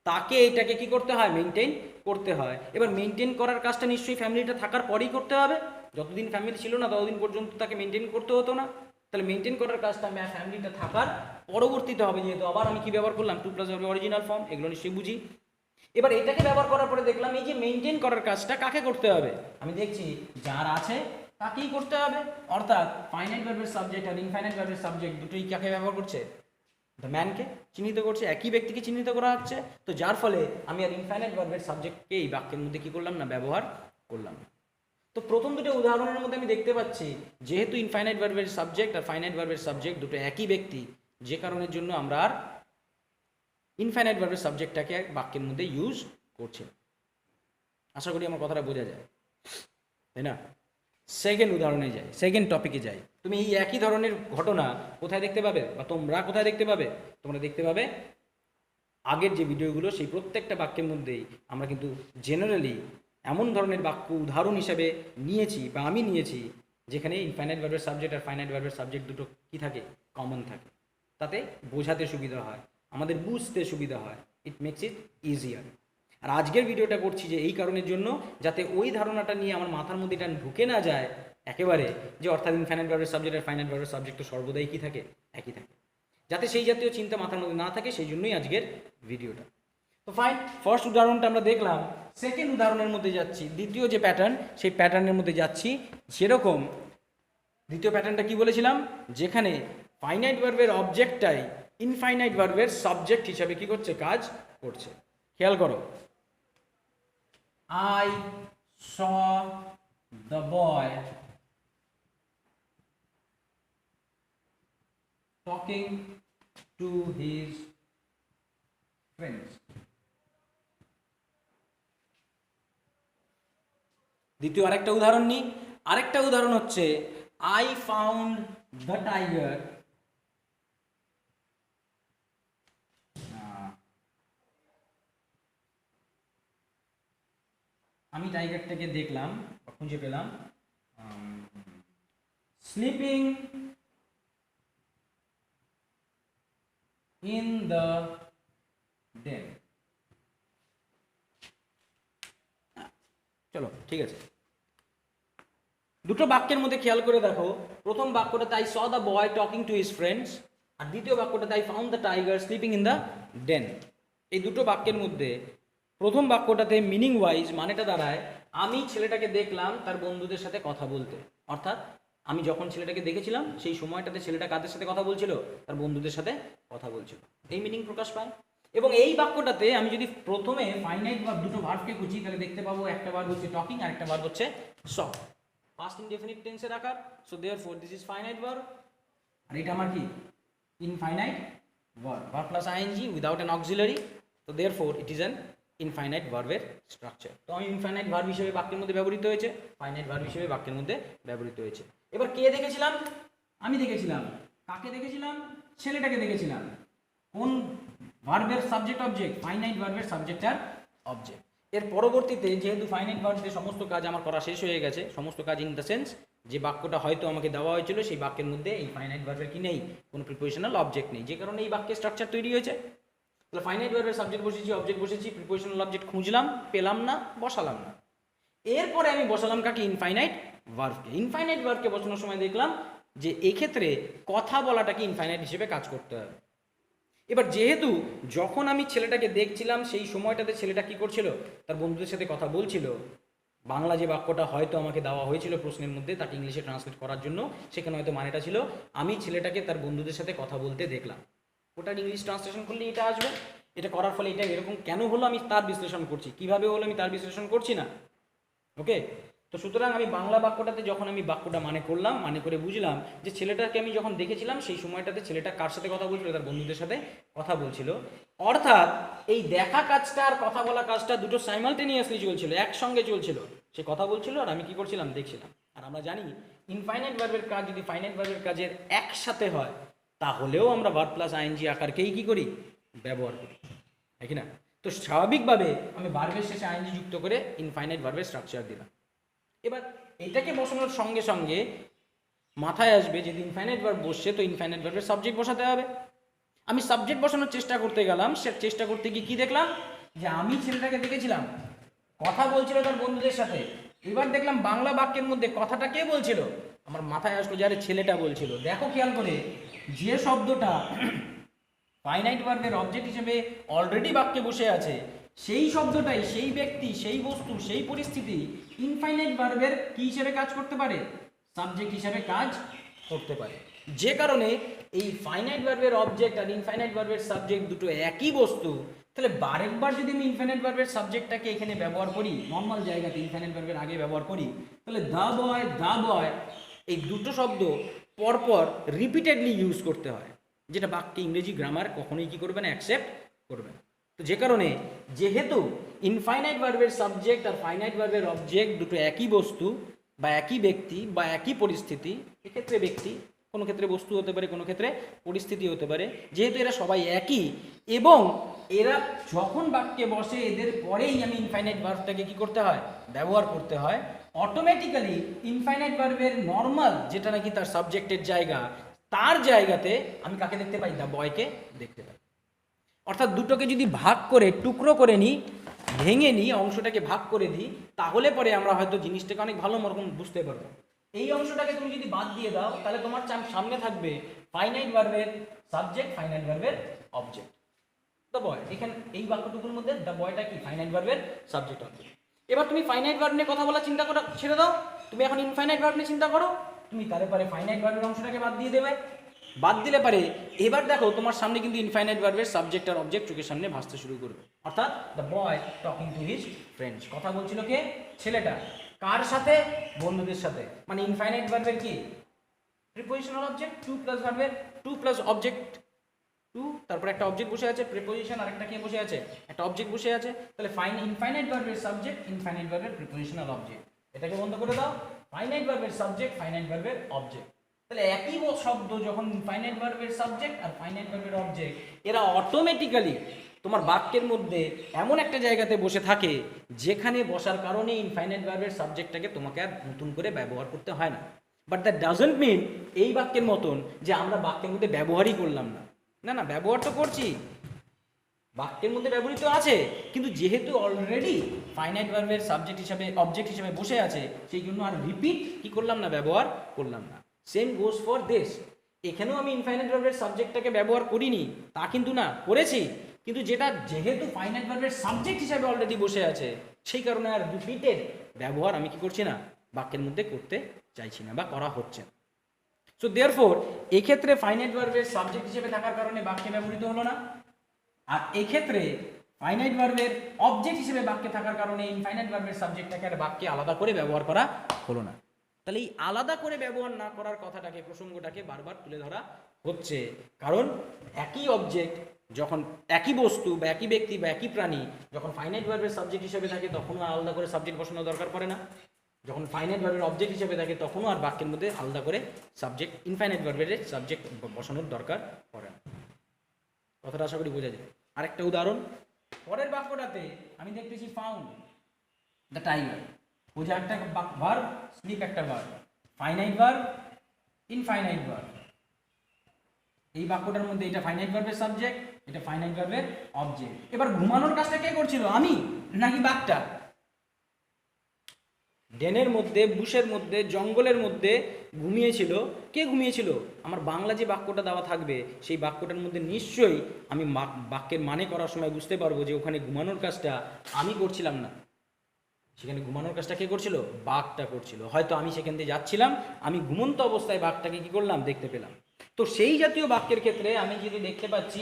তাকে এটাকে কি করতে হয়, মেনটেইন করতে হয়। এবার মেনটেন করার কাজটা নিশ্চয়ই ফ্যামিলিটা থাকার পরেই করতে হবে। যতদিন ফ্যামিলি ছিল না ততদিন পর্যন্ত তাকে মেনটেন করতে হতো না। তাহলে মেনটেন করার কাজটা ফ্যামিলিটা থাকার পরবর্তীতে হবে, যেহেতু আবার আমি কি ব্যবহার করলাম, টু প্লাস অরিজিনাল ফর্ম, এগুলো নিশ্চয়ই বুঝি। এবার এটাকে ব্যবহার করার পরে দেখলাম এই যে মেনটেন করার কাজটা কাকে করতে হবে, আমি দেখছি যার আছে তাকেই করতে হবে। অর্থাৎ ফাইনাইট ভার্বের সাবজেক্ট আর ইনফাইনাইট ভার্বের সাবজেক্ট দুটোই কাকে ব্যবহার করছে, দ্য ম্যানকে চিহ্নিত করছে, একই ব্যক্তিকে চিহ্নিত করা হচ্ছে। তো যার ফলে আমি আর ইনফাইনাইট ভার্বের সাবজেক্টকে এই বাক্যের মধ্যে কি করলাম না, ব্যবহার করলাম। তো প্রথম দুটো উদাহরণের মধ্যে আমি দেখতে পাচ্ছি যেহেতু ইনফাইনাইট ভার্বের সাবজেক্ট আর ফাইনাইট ভার্বের সাবজেক্ট দুটো একই ব্যক্তি, যে কারণের জন্য আমরা আর ইনফাইনাইট ভার্বের সাবজেক্টটাকে বাক্যের মধ্যে ইউজ করছি। আশা করি আমার কথাটা বোঝা যায়, তাই না? সেকেন্ড উদাহরণে যাই, সেকেন্ড টপিকে যাই। তুমি এই একই ধরনের ঘটনা কোথায় দেখতে পাবে, বা তোমরা কোথায় দেখতে পাবে? তোমরা দেখতে পাবে আগের যে ভিডিওগুলো, সেই প্রত্যেকটা বাক্যের মধ্যেই আমরা কিন্তু জেনারেলি এমন ধরনের বাক্য উদাহরণ হিসাবে নিয়েছি, বা আমি নিয়েছি, যেখানে ইনফাইনাইট ভার্বের সাবজেক্ট আর ফাইনাইট ভার্বের সাবজেক্ট দুটো কি থাকে, কমন থাকে। তাতে বোঝাতে সুবিধা হয়, আমাদের বুঝতে সুবিধা হয়, ইট মেক্স ইট ইজিয়ার। আর আজকের ভিডিওটা করছি যে এই কারণের জন্য, যাতে ওই ধারণাটা নিয়ে আমার মাথার মধ্যে এটা ঢুকে না যায় একেবারে, যে অর্থাৎ ইনফাইনাইট ভার্বের সাবজেক্ট আর ফাইনাইট ভার্বের সাবজেক্ট তো সর্বদাই কি থাকে, একই থাকে। যাতে সেই জাতীয় চিন্তা মাথার মধ্যে না থাকে, সেই জন্যই আজকের ভিডিওটা। তো ফাইন, ফার্স্ট উদাহরণটা আমরা দেখলাম। সেকেন্ড উদাহরণের মধ্যে যাচ্ছি, দ্বিতীয় যে প্যাটার্ন, সেই প্যাটার্নের মধ্যে যাচ্ছি। সেরকম দ্বিতীয় প্যাটার্নটা কি বলেছিলাম, যেখানে ফাইনাইট ভার্বের অবজেক্টটাই ইনফাইনাইট ভার্বের সাবজেক্ট হিসাবে কি করছে, কাজ করছে। খেয়াল করো, I saw the boy talking to his friends. দ্বিতীয় আরেকটা উদাহরণ নিই। আরেকটা উদাহরণ হচ্ছে I found the tiger আমি টাইগারটাকে দেখলাম বা খুঁজে পেলাম স্লিপিং ইন দ্য ডেন। চলো ঠিক আছে, দুটো বাক্যের মধ্যে খেয়াল করে দেখো, প্রথম বাক্যটাতে I saw the boy talking to his friends, আর দ্বিতীয় বাক্যটাতে I found the tiger sleeping in the den. এই দুটো বাক্যের মধ্যে প্রথম বাক্যটাতে মিনিং ওয়াইজ মানেটা দাঁড়ায় আমি ছেলেটাকে দেখলাম তার বন্ধুদের সাথে কথা বলতে। অর্থাৎ আমি যখন ছেলেটাকে দেখেছিলাম সেই সময়টাতে ছেলেটা কাদের সাথে কথা বলছিল, তার বন্ধুদের সাথে কথা বলছিল, এই মিনিং প্রকাশ পায়। এবং এই বাক্যটাতে আমি যদি প্রথমে ফাইনাইট ভার্ব দুটো ভার্বকে খুঁজি, তাহলে দেখতে পাবো একটা ভার্ব হচ্ছে টকিং আর একটা ভার্ব হচ্ছে স, পাস্ট ইনডেফিনিট টেন্সে রাখার। So therefore this is finite verb, আর এটা আমার কি infinite verb, verb plus ING without an auxiliary. তো therefore it is an infinite ভার্বের স্ট্রাকচার। তো আমি ইনফাইনাইট ভার্ব হিসেবে বাক্যের মধ্যে ব্যবহৃত হয়েছে, ফাইনাইট ভার্ব হিসেবে বাক্যের মধ্যে ব্যবহৃত হয়েছে। এবার কে দেখেছিলাম, আমি দেখেছিলাম। কাকে দেখেছিলাম, ছেলেটাকে দেখেছিলাম। কোন ভার্বের সাবজেক্ট অবজেক্ট, ফাইনাইট ভার্বের সাবজেক্ট আর অবজেক্ট। এর পরবর্তীতে যেহেতু ফাইনাইট ভার্বের সমস্ত কাজ আমার করা শেষ হয়ে গেছে, সমস্ত কাজ ইন দ্য সেন্স যে বাক্যটা হয়তো আমাকে দেওয়া হয়েছিল সেই বাক্যের মধ্যে এই ফাইনাইট ভার্বের কি নেই, কোনো প্রিপোজিশনাল অবজেক্ট নেই, যে কারণে এই বাক্যের স্ট্রাকচার তৈরি হয়েছে। তাহলে ফাইনাইট ভার্বের সাবজেক্ট বসেছি, অবজেক্ট বসেছি, প্রিপোজিশনাল অবজেক্ট খুঁজলাম, পেলাম না, বসালাম না। এরপরে আমি বসালাম কাকে, ইনফাইনাইট ভার্বকে। ইনফাইনাইট ভার্বকে বসানোর সময় দেখলাম যে এক্ষেত্রে কথা বলাটাকে ইনফাইনাইট হিসেবে কাজ করতে হবে। এবার যেহেতু যখন আমি ছেলেটাকে দেখছিলাম সেই সময়টাতে ছেলেটা কি করছিল, তার বন্ধুদের সাথে কথা বলছিল, বাংলা যে বাক্যটা হয়তো আমাকে দেওয়া হয়েছিল প্রশ্নের মধ্যে তাকে ইংলিশে ট্রান্সলেট করার জন্য, সেখানে হয়তো মানেটা ছিল আমি ছেলেটাকে তার বন্ধুদের সাথে কথা বলতে দেখলাম। ওটার ইংলিশ ট্রান্সলেশন করলে এটা আসবে। এটা করার ফলে এটা এরকম কেন হলো আমি তার বিশ্লেষণ করছি, কিভাবে হলো আমি তার বিশ্লেষণ করছি না। ওকে, তো সুতরাং আমি বাংলা বাক্যটাতে যখন আমি বাক্যটা মানে করলাম, মানে করে বুঝলাম যে ছেলেটাকে আমি যখন দেখেছিলাম সেই সময়টাতে ছেলেটা কার সাথে কথা বলছিল, তার বন্ধুদের সাথে কথা বলছিল। অর্থাৎ এই দেখা কাজটা আর কথা বলা কাজটা দুটো সাইমালটেনিয়াসলি চলছিল, একসঙ্গে চলছিল। সে কথা বলছিল আর আমি কি করছিলাম, দেখছিলাম। আর আমরা জানি ইনফাইনাইট ভার্বের কাজ যদি ফাইনাইট ভার্বের কাজের একসাথে হয় তাহলেও আমরা ভার্ব প্লাস আইএনজি আকারকেই কি করি, ব্যবহার করি, তাই কি না? তো স্বাভাবিকভাবে আমি ভার্বের শেষে আইএনজি যুক্ত করে ইনফাইনাইট ভার্বের স্ট্রাকচার দিলাম। এবার এটাকে বসানোর সঙ্গে সঙ্গে মাথায় আসবে যে ইনফাইনাইট ভার্ব বসছে, তো ইনফাইনাইট ভার্বের সাবজেক্ট বসাতে হবে। আমি সাবজেক্ট বসানোর চেষ্টা করতে গেলাম, সে চেষ্টা করতে গিয়ে কি দেখলাম, যে আমি ছেলেটাকে দেখেছিলাম কথা বলছিল তার বন্ধুদের সাথে। এবার দেখলাম বাংলা বাক্যের মধ্যে কথাটা কে বলছিল, আমার মাথায় আসলো যে আরে ছেলেটা বলছিল। দেখো খেয়াল করে, যে শব্দটা ফাইনাইট ভার্বের অবজেক্ট হিসেবে অলরেডি বাক্যে বসে আছে, সেই শব্দটাই, সেই ব্যক্তি, সেই বস্তু, সেই পরিস্থিতি ইনফাইনাইট ভার্বের কি হিসেবে কাজ করতে পারে, সাবজেক্ট হিসেবে কাজ করতে পারে। যে কারণে এই ফাইনাইট ভার্বের অবজেক্ট আর ইনফাইনাইট ভার্বের সাবজেক্ট দুটো একই বস্তু। তাহলে বারেকবার যদি আমি ইনফাইনাইট ভার্বের সাবজেক্টটাকে এখানে ব্যবহার করি, নর্মাল জায়গাতে ইনফাইনাইট ভার্বের আগে ব্যবহার করি, তাহলে দ্য বয় এই দুটো শব্দ পরপর রিপিটেডলি ইউজ করতে হয়, যেটা বাক্যে ইংরেজি গ্রামার কখনোই কি করবে না, অ্যাকসেপ্ট করবে না। তো যে কারণে যেহেতু ইনফাইনাইট ভার্বের সাবজেক্ট আর ফাইনাইট ভার্বের অবজেক্ট দুটো একই বস্তু বা একই ব্যক্তি বা একই পরিস্থিতি, এক্ষেত্রে ব্যক্তি, কোনো ক্ষেত্রে বস্তু হতে পারে, কোনো ক্ষেত্রে পরিস্থিতি হতে পারে, যেহেতু এরা সবাই একই এবং এরা যখন বাক্যে বসে এদের পরেই আমি ইনফাইনাইট ভার্বটাকে কি করতে হয়, ব্যবহার করতে হয়, অটোমেটিক্যালি ইনফাইনাইট ভার্বের নর্মাল যেটা নাকি তার সাবজেক্টের জায়গা, তার জায়গাতে আমি কাকে দেখতে পাই, দ্য বয়কে দেখতে পাই। অর্থাৎ দুটোকে যদি ভাগ করে টুকরো করে নিই, ভেঙে নিই, অংশটাকে ভাগ করে দিই, তাহলে পরে আমরা হয়তো জিনিসটাকে অনেক ভালো রকম বুঝতে পারবো। এই অংশটাকে তুমি যদি বাদ দিয়ে দাও, তাহলে তোমার সামনে থাকবে ফাইনাইট ভার্বের সাবজেক্ট, ফাইনাইট ভার্বের অবজেক্ট, দ্য বয়। এখানে এই বাক্যটুকুর মধ্যে দ্য বয়টা কি, ফাইনাইট ভার্বের সাবজেক্ট অবজেক্ট। এবার তুমি ফাইনাইট ভার্ব নিয়ে কথা বলা চিন্তা করা ছেড়ে দাও, তুমি এখন ইনফাইনাইট ভার্ব নিয়ে চিন্তা করো। তুমি তারপরে ফাইনাইট ভার্বের অংশটাকে বাদ দিয়ে দেবে, বাদ দিলে পারে এবার দেখো তোমার সামনে কিন্তু ইনফাইনাইট ভার্বের সাবজেক্ট আর অবজেক্ট চোখের সামনে ভাসতে শুরু করবে। অর্থাৎ the boy talking to his friends, কথা বলছিল কে, ছেলেটা, কার সাথে, বন্ধুদের সাথে। মানে ইনফাইনাইট ভার্বের কি, প্রিপোজিশনাল অবজেক্ট, টু প্লাস ভার্বের, টু প্লাস অবজেক্ট, টু, তারপর একটা অবজেক্ট বসে আছে, প্রিপোজিশন, আর একটা কে বসে আছে, একটা অবজেক্ট বসে আছে। তাহলে ইনফাইনাইট ভার্বের সাবজেক্ট, ইনফাইনাইট ভার্বের প্রিপোজিশনাল অবজেক্ট, এটাকে বন্ধ করে দাও। ফাইনাইট ভার্বের সাবজেক্ট, ফাইনাইট ভার্বের অবজেক্ট। তাহলে একই শব্দ যখন ফাইনাইট ভার্বের সাবজেক্ট আর ফাইনাইট ভার্বের অবজেক্ট, এরা অটোমেটিক্যালি তোমার বাক্যের মধ্যে এমন একটা জায়গাতে বসে থাকে যেখানে বসার কারণে ইনফাইনাইট ভার্বের সাবজেক্টটাকে তোমাকে আর নতুন করে ব্যবহার করতে হয় না। বাট দ্যাট ডাজন্ট মিন এই বাক্যের মতন যে আমরা বাক্যের মধ্যে ব্যবহারই করলাম না, না না, ব্যবহার তো করছি, বাক্যের মধ্যে ব্যবহৃত আছে, কিন্তু যেহেতু অলরেডি ফাইনাইট ভার্বের সাবজেক্ট হিসাবে, অবজেক্ট হিসাবে বসে আছে, সেই জন্য আর রিপিট কি করলাম না, ব্যবহার করলাম না। সেম গোজ ফর দিস, এখানেও আমি ইনফাইনাইট ভার্বের সাবজেক্টটাকে ব্যবহার করিনি তা কিন্তু না, করেছি, কিন্তু যেটা যেহেতু ফাইনাইট ভার্বের সাবজেক্ট হিসাবে অলরেডি বসে আছে, সেই কারণে আর রিপিটেড ব্যবহার আমি কি করছি না, বাক্যের মধ্যে করতে চাইছি না বা করা হচ্ছে না। সো দেয়ারফোর এক্ষেত্রে ফাইনাইট ভার্বের সাবজেক্ট হিসেবে থাকার কারণে বাক্যে ব্যবহৃত হলো না, আর এক্ষেত্রে ফাইনাইট ভার্বের অবজেক্ট হিসেবে বাক্যে থাকার কারণে ইনফাইনাইট ভার্বের সাবজেক্টটাকে আর বাক্যে আলাদা করে ব্যবহার করা হলো না। তাহলে এই আলাদা করে ব্যবহার না করার কথাটাকে, প্রসঙ্গটাকে বারবার তুলে ধরা হচ্ছে, কারণ একই অবজেক্ট যখন, একই বস্তু বা একই ব্যক্তি বা একই প্রাণী যখন ফাইনাইট ভার্বের সাবজেক্ট হিসেবে থাকে তখনও আলাদা করে সাবজেক্ট বসানোর দরকার পড়ে না, যখন ফাইনাইট ভার্বের অবজেক্ট হিসেবে থাকে তখনও আর বাক্যের মধ্যে আলাদা করে সাবজেক্ট, ইনফাইনাইট ভার্বের সাবজেক্ট বসানোর দরকার পড়ে না। কথাটা আশা করি বোঝা যায়। আরেকটা উদাহরণ, পরের বাক্যটাতে আমি দেখতেছি ফাউন্ড দ্য টাইগার, বোঝা একটা ভার্ব, স্লিপ একটা verb, finite verb, infinite verb. এই বাক্যটার মধ্যে এটা ফাইনাইট ভার্বের সাবজেক্ট, এটা ফাইনাইট ভার্বের অবজেক্ট। এবার ঘুমানোর কাজটা কে করছিল, আমি নাকি বাঘটা? ডেনের মধ্যে, বুশের মধ্যে, জঙ্গলের মধ্যে ঘুমিয়েছিল কে, ঘুমিয়েছিল? আমার বাংলা যে বাক্যটা দেওয়া থাকবে সেই বাক্যটার মধ্যে নিশ্চয়ই আমি বাক্যের মানে করার সময় বুঝতে পারবো যে ওখানে ঘুমানোর কাজটা আমি করছিলাম না, সেখানে ঘুমানোর কাজটা কে করছিল, বাঘটা করছিল। হয়তো আমি সেখান দিয়ে যাচ্ছিলাম, আমি ঘুমন্ত অবস্থায় বাঘটাকে কি করলাম, দেখতে পেলাম। তো সেই জাতীয় বাক্যের ক্ষেত্রে আমি যদি দেখতে পাচ্ছি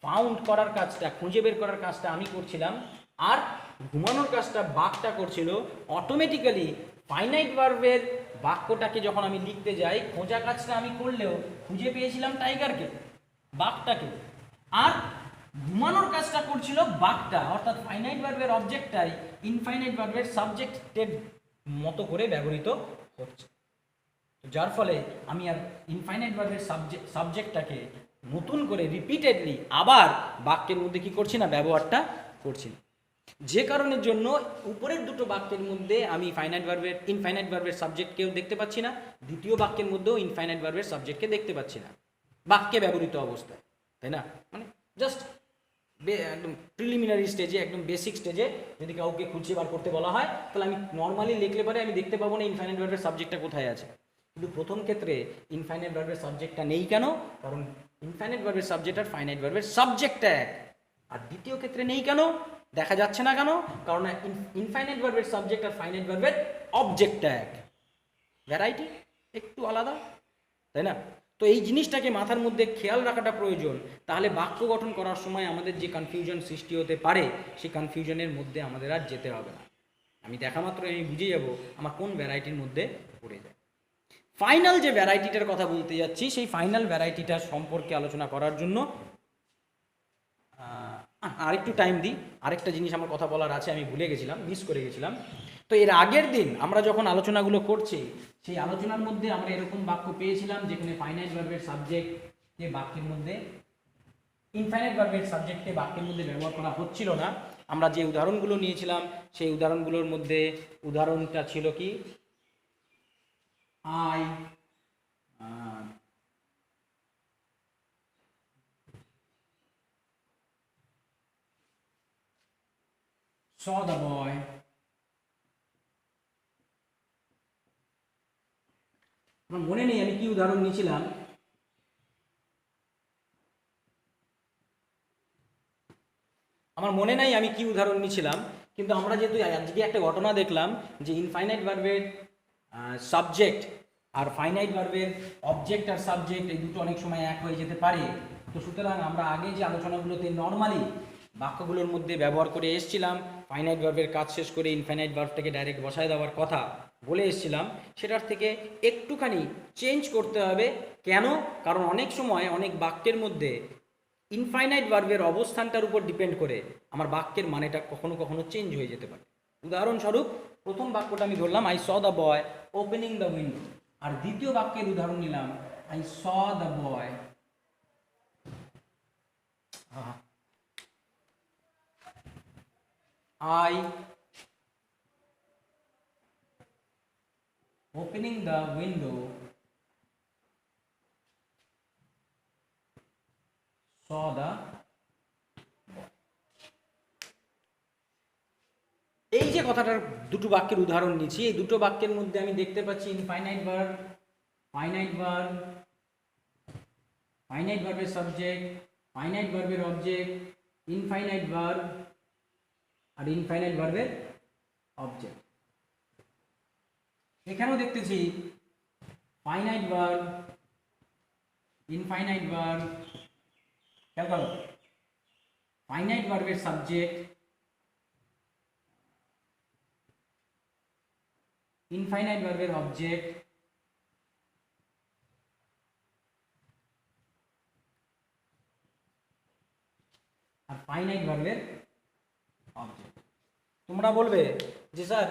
ফাউন্ড করার কাজটা, খুঁজে বের করার কাজটা আমি করছিলাম আর ঘুমানোর কাজটা বাঘটা করছিল, অটোমেটিক্যালি ফাইনাইট ভার্বের বাক্যটাকে যখন আমি লিখতে যাই, খোঁজা কাজটা আমি করলেও খুঁজে পেয়েছিলাম টাইগারকে, বাঘটাকে, আর ঘুমানোর কাজটা করছিল বাঘটা, অর্থাৎ ফাইনাইট ভার্বের অবজেক্টটাই ইনফাইনাইট ভার্বের সাবজেক্টের মতো করে ব্যবহৃত হচ্ছে। যার ফলে আমি আর ইনফাইনাইট ভার্বের সাবজেক্টটাকে নতুন করে রিপিটেডলি আবার বাক্যের মধ্যে কি করছি না, ব্যবহারটা করছি না। যে কারণের জন্য উপরের দুটো বাক্যের মধ্যে আমি ইনফাইনাইট ভার্বের সাবজেক্টকেও দেখতে পাচ্ছি না, দ্বিতীয় বাক্যের মধ্যেও ইনফাইনাইট ভার্বের সাবজেক্টকে দেখতে পাচ্ছি না বাক্যে ব্যবহৃত অবস্থায়, তাই না? মানে জাস্ট একদম প্রিলিমিনারি স্টেজে, একদম বেসিক স্টেজে যদি কাউকে খুঁজে বার করতে বলা হয়, তাহলে আমি নর্মালি লিখলে পরে আমি দেখতে পাবো না ইনফাইনাইট ভার্বের সাবজেক্টটা কোথায় আছে। কিন্তু প্রথম ক্ষেত্রে ইনফাইনাইট ভার্বের সাবজেক্টটা নেই কেন? কারণ ইনফাইনাইট ভার্বের সাবজেক্ট আর ফাইনাইট ভার্বের সাবজেক্টটা এক। আর দ্বিতীয় ক্ষেত্রে নেই কেন, দেখা যাচ্ছে না কেন? কারণ ইনফাইনাইট ভার্বের সাবজেক্ট আর ফাইনাইট ভার্বের অবজেক্টটা এক, ভ্যারাইটি একটু আলাদা, তাই না? তো এই জিনিসটাকে মাথার মধ্যে খেয়াল রাখাটা প্রয়োজন, তাহলে বাক্য গঠন করার সময় আমাদের যে কনফিউশন সৃষ্টি হতে পারে, সেই কনফিউশনের মধ্যে আমাদের আর যেতে হবে না। আমি দেখা মাত্র আমি বুঝে যাব আমার কোন ভ্যারাইটির মধ্যে পড়ে যায়। ফাইনাল যে ভ্যারাইটিটার কথা বলতে যাচ্ছি, সেই ফাইনাল ভ্যারাইটিটার সম্পর্কে আলোচনা করার জন্য আরেকটু টাইম দিই। আরেকটা জিনিস আমার কথা বলার আছে, আমি ভুলে গেছিলাম, মিস করে গেছিলাম। তো এর আগের দিন আমরা যখন আলোচনাগুলো করছি, সেই আলোচনার মধ্যে আমরা এরকম বাক্য পেয়েছিলাম যেখানে ফাইনাইট ভার্বের সাবজেক্টকে বাক্যের মধ্যে, ইনফাইনাইট ভার্বের সাবজেক্টকে বাক্যের মধ্যে ব্যবহার করা হচ্ছিল না। আমরা যে উদাহরণগুলো নিয়েছিলাম, সেই উদাহরণগুলোর মধ্যে উদাহরণটা ছিল কি, I saw the boy. আমার মনে নেই আমি কি উদাহরণ নিয়েছিলাম। আমার মনে নাই আমি কি উদাহরণ নিয়েছিলাম, কিন্তু আমরা যেহেতু আজকে একটা ঘটনা দেখলাম যে ইনফাইনাইট ভার্বের সাবজেক্ট আর ফাইনাইট ভার্বের অবজেক্ট আর সাবজেক্ট এই দুটো অনেক সময় এক হয়ে যেতে পারে। তো সুতরাং আমরা আগে যে আলোচনাগুলোতে নর্মালি বাক্যগুলোর মধ্যে ব্যবহার করে এসেছিলাম, ফাইনাইট ভার্বের কাজ শেষ করে ইনফাইনাইট ভার্বটাকে ডাইরেক্ট বসায় দেওয়ার কথা বলে এসেছিলাম, সেটার থেকে একটুখানি চেঞ্জ করতে হবে। কেন? কারণ অনেক সময় অনেক বাক্যের মধ্যে ইনফাইনাইট ভার্বের অবস্থানটার উপর ডিপেন্ড করে আমার বাক্যের মানেটা কখনো কখনো চেঞ্জ হয়ে যেতে পারে। উদাহরণস্বরূপ প্রথম বাক্যটা আমি ধরলাম I saw the boy opening the window, আর দ্বিতীয় বাক্যের উদাহরণ নিলাম I saw the boy I opening the window saw the এই যে কথাটার দুটো বাক্যের উদাহরণ নিচ্ছি, এই দুটো বাক্যের মধ্যে আমি দেখতে পাচ্ছি infinite verb, finite verb, finite ভার্বের সাবজেক্ট, ফাইনাইট ভার্বের অবজেক্ট, ইনফাইনাইট ভার্ব আর ইনফাইনাইট ভার্বের অবজেক্ট। এখানেও দেখতেছি ফাইনাইট ভার্ব, ইনফাইনাইট ভার্ব, খেয়াল করো, ফাইনাইট ভার্বের সাবজেক্ট, ইনফাইনাইট ভার্বের অবজেক্ট, আর ফাইনাইট ভার্বের অবজেক্ট। তোমরা বলবে যে স্যার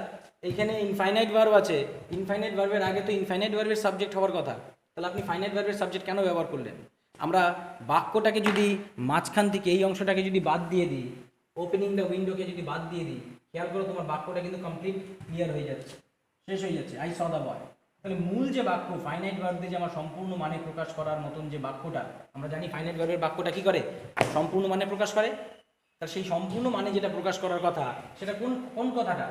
এইখানে ইনফাইনাইট ভার্ব আছে, ইনফাইনাইট ভার্বের আগে তো ইনফাইনাইট ভার্বের সাবজেক্ট হওয়ার কথা, তাহলে আপনি ফাইনাইট ভার্বের সাবজেক্ট কেন ব্যবহার করলেন? আমরা বাক্যটাকে যদি মাঝখান থেকে এই অংশটাকে যদি বাদ দিয়ে দিই, ওপেনিং দ্য উইন্ডোকে যদি বাদ দিয়ে দিই, খেয়াল করো তোমার বাক্যটা কিন্তু কমপ্লিট ক্লিয়ার হয়ে যাচ্ছে, শেষ হয়ে যাচ্ছে, আই স দ্য বয়। তাহলে মূল যে বাক্য ফাইনাইট ভার্ব দিয়ে যে আমার সম্পূর্ণ মানে প্রকাশ করার মতন যে বাক্যটা, আমরা জানি ফাইনাইট ভার্বের বাক্যটা কি করে, সম্পূর্ণ মানে প্রকাশ করে। তার সেই সম্পূর্ণ মানে যেটা প্রকাশ করার কথা, সেটা কোন কোন কথাটা?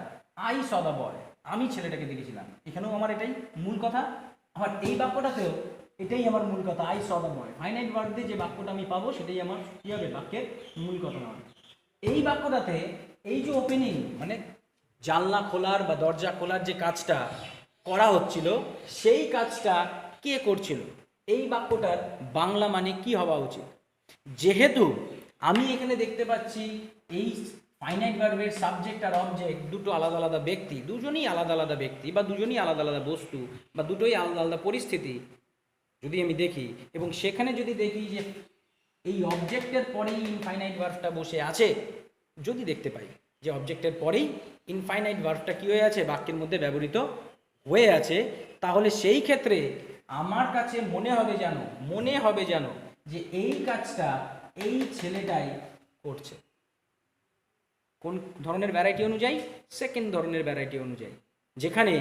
আই স দ্য বয়, আমি ছেলেটাকে দেখেছিলাম। এখানেও আমার এটাই মূল কথা, আমার এই বাক্যটাতেও এটাই আমার মূল কথা, I saw the boy. Finite verb দিয়ে যে বাক্যটা আমি পাবো সেটাই আমার কী হবে, বাক্যের মূল কথা নয়। এই বাক্যটাতে এই যে ওপেনিং মানে জানলা খোলার বা দরজা খোলার যে কাজটা করা হচ্ছিল, সেই কাজটা কে করছিল? এই বাক্যটার বাংলা মানে কি হওয়া উচিত? যেহেতু আমি এখানে দেখতে পাচ্ছি এই ফাইনাইট ভার্বের সাবজেক্ট আর অবজেক্ট দুটো আলাদা আলাদা ব্যক্তি, দুজনই আলাদা আলাদা ব্যক্তি বা দুজনই আলাদা আলাদা বস্তু বা দুটোই আলাদা আলাদা পরিস্থিতি যদি আমি দেখি, এবং সেখানে যদি দেখি যে এই অবজেক্টের পরেই ইনফাইনাইট ভার্বটা বসে আছে, যদি দেখতে পাই যে অবজেক্টের পরেই ইনফাইনাইট ভার্বটা কী হয়ে আছে, বাক্যের মধ্যে ব্যবহৃত হয়ে আছে, তাহলে সেই ক্ষেত্রে আমার কাছে মনে হবে যেন যে এই কাজটা এই ছেলেটাই করছে। কোন ধরনের ভ্যারাইটি অনুযায়ী? সেকেন্ড ধরনের ভ্যারাইটি অনুযায়ী, যেখানে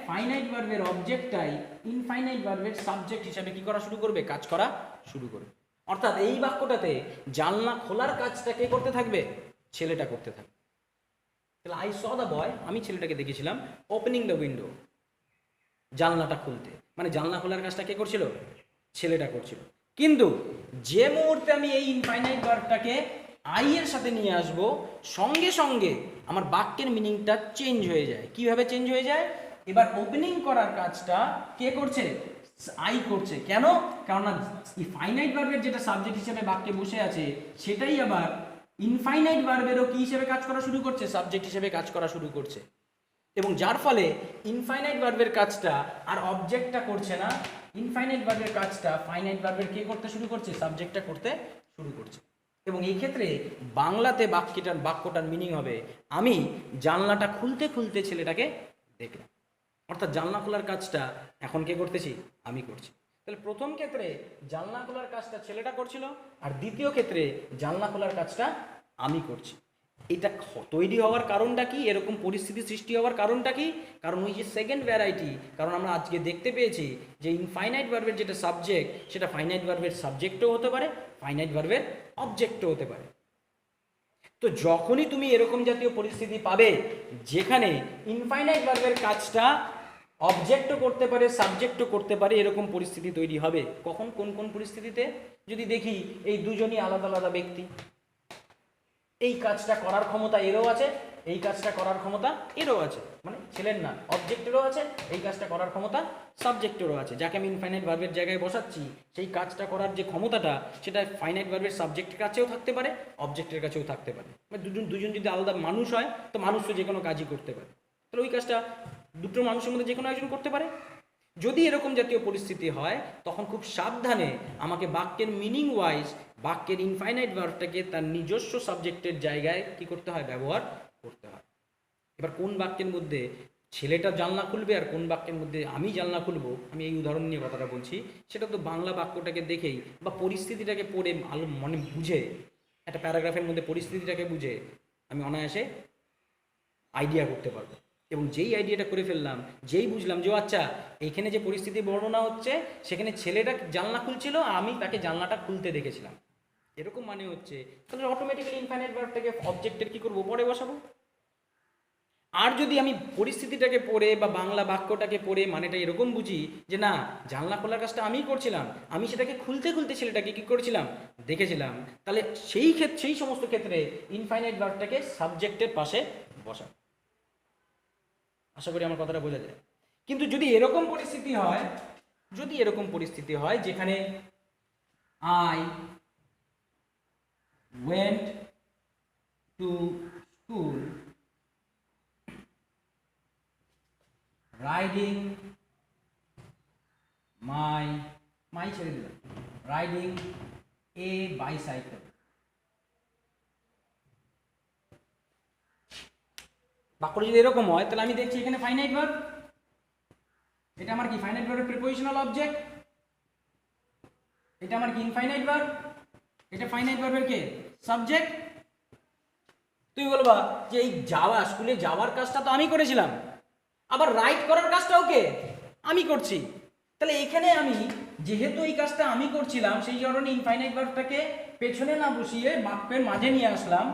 ফাইনাইট ভার্বের অবজেক্টটাই ইনফাইনাইট ভার্বের সাবজেক্ট হিসাবে কি করা শুরু করবে, কাজ করা শুরু করবে। অর্থাৎ এই বাক্যটাতে জানলা খোলার কাজটা কে করতে থাকবে, ছেলেটা করতে থাকবে। তাহলে আই স দ্য বয়, আমি ছেলেটাকে দেখেছিলাম ওপেনিং দ্য উইন্ডো, জানলাটা খুলতে, মানে জানলা খোলার কাজটা কে করছিল, ছেলেটা করছিল। কিন্তু যে মুহূর্তে আমি এই ইনফাইনাইট ভার্বটাকে আই এর সাথে নিয়ে আসব, সঙ্গে সঙ্গে আমার বাক্যের মিনিংটা চেঞ্জ হয়ে যায়। কিভাবে চেঞ্জ হয়ে যায়? এবার ওপেনিং করার কাজটা কে করছে, আই করছে। কেন? কারণ ফাইনাইট ভার্বের যেটা সাবজেক্ট হিসেবে বাক্যে বসে আছে, সেটাই আবার ইনফাইনাইট ভার্বেরও কি হিসেবে কাজ করা শুরু করছে, সাবজেক্ট হিসেবে কাজ করা শুরু করছে। এবং যার ফলে ইনফাইনাইট ভার্বের কাজটা আর অবজেক্টটা করছে না, ইনফাইনাইট ভার্বের কাজটা ফাইনাইট ভার্বের কে করতে শুরু করছে, সাবজেক্টটা করতে শুরু করছে। এবং এই ক্ষেত্রে বাংলাতে বাক্যটার মিনিং হবে, আমি জানলাটা খুলতে খুলতে ছেলেটাকে দেখলাম। অর্থাৎ জানলা খোলার কাজটা এখন কে করতেছি, আমি করছি। তাহলে প্রথম ক্ষেত্রে জানলা খোলার কাজটা ছেলেটা করছিল, আর দ্বিতীয় ক্ষেত্রে জানলা খোলার কাজটা আমি করছি। এটা তৈরি হওয়ার কারণটা কি, এরকম পরিস্থিতি সৃষ্টি হওয়ার কারণটা কি? কারণ ওই যে সেকেন্ড ভ্যারাইটি, কারণ আমরা আজকে দেখতে পেয়েছি যে ইনফাইনাইট ভার্বের যেটা সাবজেক্ট, সেটা ফাইনাইট ভার্বের সাবজেক্টও হতে পারে, ফাইনাইট ভার্বের অবজেক্টও হতে পারে। তো যখনই তুমি এরকম জাতীয় পরিস্থিতি পাবে যেখানে ইনফাইনাইট ভার্বের কাজটা অবজেক্টও করতে পারে, সাবজেক্টও করতে পারে, এরকম পরিস্থিতি তৈরি হবে। কখন, কোন কোন পরিস্থিতিতে? যদি দেখি এই দুজনই আলাদা আলাদা ব্যক্তি, এই কাজটা করার ক্ষমতা এরও আছে, এই কাজটা করার ক্ষমতা এরও আছে, মানে ছেলের না অবজেক্টেরও আছে, এই কাজটা করার ক্ষমতা সাবজেক্টেরও আছে। যাকে আমি ইনফাইনাইট ভার্বের জায়গায় বসাচ্ছি, সেই কাজটা করার যে ক্ষমতাটা, সেটা ফাইনাইট ভার্বের সাবজেক্টের কাছেও থাকতে পারে, অবজেক্টের কাছেও থাকতে পারে। মানে দুজন যদি আলাদা মানুষ হয়, তো মানুষ তো যে কোনো কাজই করতে পারে। তাহলে ওই কাজটা দুটো মানুষের মধ্যে যে কোনো একজন করতে পারে। যদি এরকম জাতীয় পরিস্থিতি হয়, তখন খুব সাবধানে আমাকে বাক্যের মিনিং ওয়াইজ বাক্যের ইনফাইনাইট ভার্বটাকে তার নিজস্ব সাবজেক্টের জায়গায় কি করতে হয়, ব্যবহার করতে হয়। এবার কোন বাক্যের মধ্যে ছেলেটা জানলা খুলবে আর কোন বাক্যের মধ্যে আমি জানলা খুলবো, আমি এই উদাহরণ নিয়ে কথাটা বলছি, সেটা তো বাংলা বাক্যটাকে দেখেই বা পরিস্থিতিটাকে পড়ে মনে বুঝে, একটা প্যারাগ্রাফের মধ্যে পরিস্থিতিটাকে বুঝে আমি অনায়াসে আইডিয়া করতে পারবো। এবং যেই আইডিয়াটা করে ফেললাম, যেই বুঝলাম যে আচ্ছা এখানে যে পরিস্থিতি বর্ণনা হচ্ছে, সেখানে ছেলেটা জানলা খুলছিল, আমি তাকে জানলাটা খুলতে দেখেছিলাম, এরকম মানে হচ্ছে, তাহলে অটোমেটিক্যালি ইনফাইনাইট ভার্বটাকে অবজেক্টের কি করবো, পরে বসাবো। আর যদি আমি পরিস্থিতিটাকে পড়ে বা বাংলা বাক্যটাকে পড়ে মানেটা এরকম বুঝি যে না, জানলা খোলার কাজটা আমিই করছিলাম, আমি সেটাকে খুলতে খুলতে ছেলেটাকে কি করেছিলাম, দেখেছিলাম, তাহলে সেই সমস্ত ক্ষেত্রে ইনফাইনাইট ভার্বটাকে সাবজেক্টের পাশে বসা। আশা করি আমার কথাটা বোঝা যায়। কিন্তু যদি এরকম পরিস্থিতি হয় যেখানে I went to school riding riding A bicycle, বাক্যটা যদি এরকম হয়, তাহলে আমি দেখছি এখানে ফাইনাইট ভার্ব, এটা আমার কি ফাইনাইট ভার্বের প্রিপোজিশনাল অবজেক্ট, এটা আমার কি ইনফাইনাইট ভার্ব, এটা ফাইনাইট ভার্বের কে সাবজেক্ট। তুই বলবা যে এই স্কুলে যাওয়ার কাজটা তো আমি করেছিলাম, আবার রাইট করার কাজটাও কে, আমি করছি। তাহলে এখানে আমি যেহেতু এই কাজটা আমি করছিলাম, সেই কারণে ইনফাইনাইট ভার্বটাকে পেছনে না বসিয়ে বাক্যের মাঝে নিয়ে আসলাম,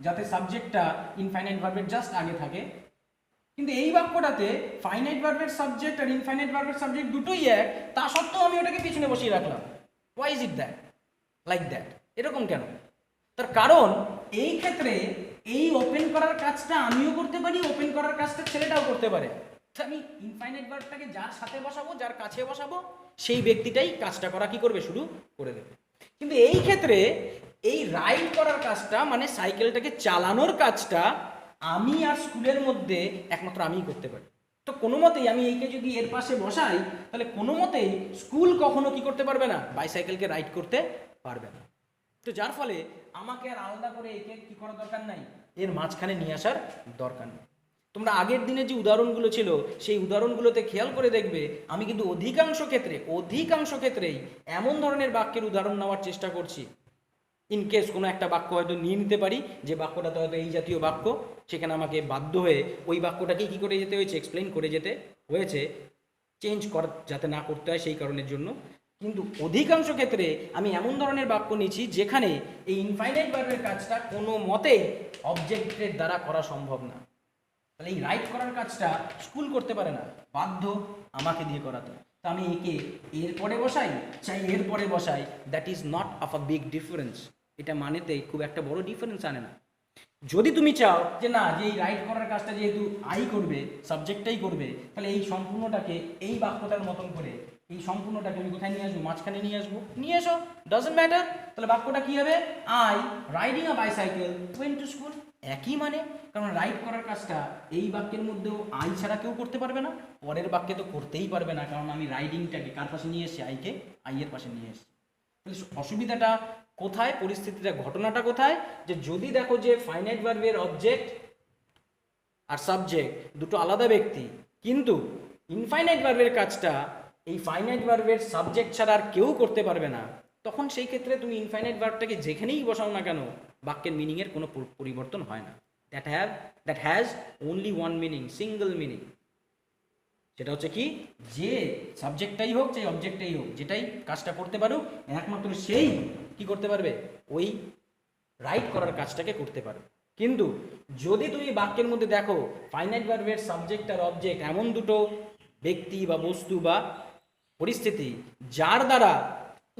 যাতে সাবজেক্টটা ইনফাইনাইট ভার্বের জাস্ট আগে থাকে। কিন্তু এই বাক্যটাতে ফাইনাইট ভার্বের সাবজেক্ট আর ইনফাইনাইট ভার্বের সাবজেক্ট দুটোই এক, তা সত্ত্বেও আমি ওটাকে পিছনে বসিয়ে রাখলাম। Why is it that, like that, এরকম কেন? তার কারণ এই ক্ষেত্রে এই ওপেন করার কাজটা আমিও করতে পারি, ওপেন করার কাজটা ছেলেটাও করতে পারে। আমি ইনফাইনাইট ভার্বটাকে যার সাথে বসাবো, যার কাছে বসাবো, সেই ব্যক্তিটাই কাজটা করা কি করবে, শুরু করে দেবে। কিন্তু এই ক্ষেত্রে এই রাইড করার কাজটা মানে সাইকেলটাকে চালানোর কাজটা আমি আর স্কুলের মধ্যে একমাত্র আমিই করতে পারি। তো কোনো মতেই আমি এইকে যদি এর পাশে বসাই তাহলে কোনো মতেই স্কুল কখনো কি করতে পারবে না, বাইসাইকেলকে রাইড করতে পারবে না। তো যার ফলে আমাকে আর আলাদা করে একে কি করার দরকার নাই, এর মাঝখানে নিয়ে আসার দরকার নেই। তোমরা আগের দিনে যে উদাহরণগুলো ছিল সেই উদাহরণগুলোতে খেয়াল করে দেখবে আমি কিন্তু অধিকাংশ ক্ষেত্রেই এমন ধরনের বাক্যের উদাহরণ নেওয়ার চেষ্টা করছি। ইনকেস কোনো একটা বাক্য হয়তো নিয়ে নিতে পারি যে বাক্যটা তো হয়তো এই জাতীয় বাক্য, সেখানে আমাকে বাধ্য হয়ে ওই বাক্যটাকে কী করে যেতে হয়েছে, এক্সপ্লেন করে যেতে হয়েছে, চেঞ্জ করা যাতে না করতে হয় সেই কারণের জন্য। কিন্তু অধিকাংশ ক্ষেত্রে আমি এমন ধরনের বাক্য নিচ্ছি যেখানে এই ইনফাইনাইট ভার্বের কাজটা কোনো মতেই অবজেক্টের দ্বারা করা সম্ভব না। তাহলে এই রাইট করার কাজটা স্কুল করতে পারে না, বাধ্য আমাকে দিয়ে করাতে। তো আমি একে এর পরে বসাই চাই এর পরে বসাই, that is not of a big difference. এটা মানেতে খুব একটা বড় ডিফারেন্স আনে না। যদি তুমি চাও যে না, যে এই রাইট করার কাজটা যেহেতু আই করবে, সাবজেক্টটাই করবে, তাহলে এই সম্পূর্ণটাকে এই বাক্যটার মতন করে এই সম্পূর্ণটাকে আমি কোথায় নিয়ে আসবো, মাঝখানে নিয়ে আসবো, নিয়ে এসো, ডাজন্ট ম্যাটার। তাহলে বাক্যটা কি হবে, I riding a bicycle went to school. একই মানে, কারণ রাইড করার কাজটা এই বাক্যের মধ্যেও আই ছাড়া কেউ করতে পারবে না, পরের বাক্যে তো করতেই পারবে না, কারণ আমি রাইডিংটাকে কার পাশে নিয়ে এসেছি, আইকে আই এর পাশে নিয়ে এসেছি। তাহলে অসুবিধাটা কোথায়, পরিস্থিতিটা, ঘটনাটা কোথায়, যে যদি দেখো যে ফাইনাইট ভার্বের অবজেক্ট আর সাবজেক্ট দুটো আলাদা ব্যক্তি, কিন্তু ইনফাইনাইট ভার্বের কাজটা এই ফাইনাইট ভার্বের সাবজেক্ট ছাড়া আর কেউ করতে পারবে না, তখন সেই ক্ষেত্রে তুমি ইনফাইনাইট ভার্বটাকে যেখানেই বসাও না কেন বাক্যের মিনিংয়ের কোনো পরিবর্তন হয় না। That has only one meaning, single meaning. সেটা হচ্ছে কি, যে সাবজেক্টটাই হোক চাই অবজেক্টটাই হোক, যেটাই কাজটা করতে পারুক একমাত্র সেই কি করতে পারবে, ওই রাইট করার কাজটাকে করতে পারবে। কিন্তু যদি তুমি বাক্যের মধ্যে দেখো ফাইনাইট ভার্বের সাবজেক্ট আর অবজেক্ট এমন দুটো ব্যক্তি বা বস্তু বা পরিস্থিতি যার দ্বারা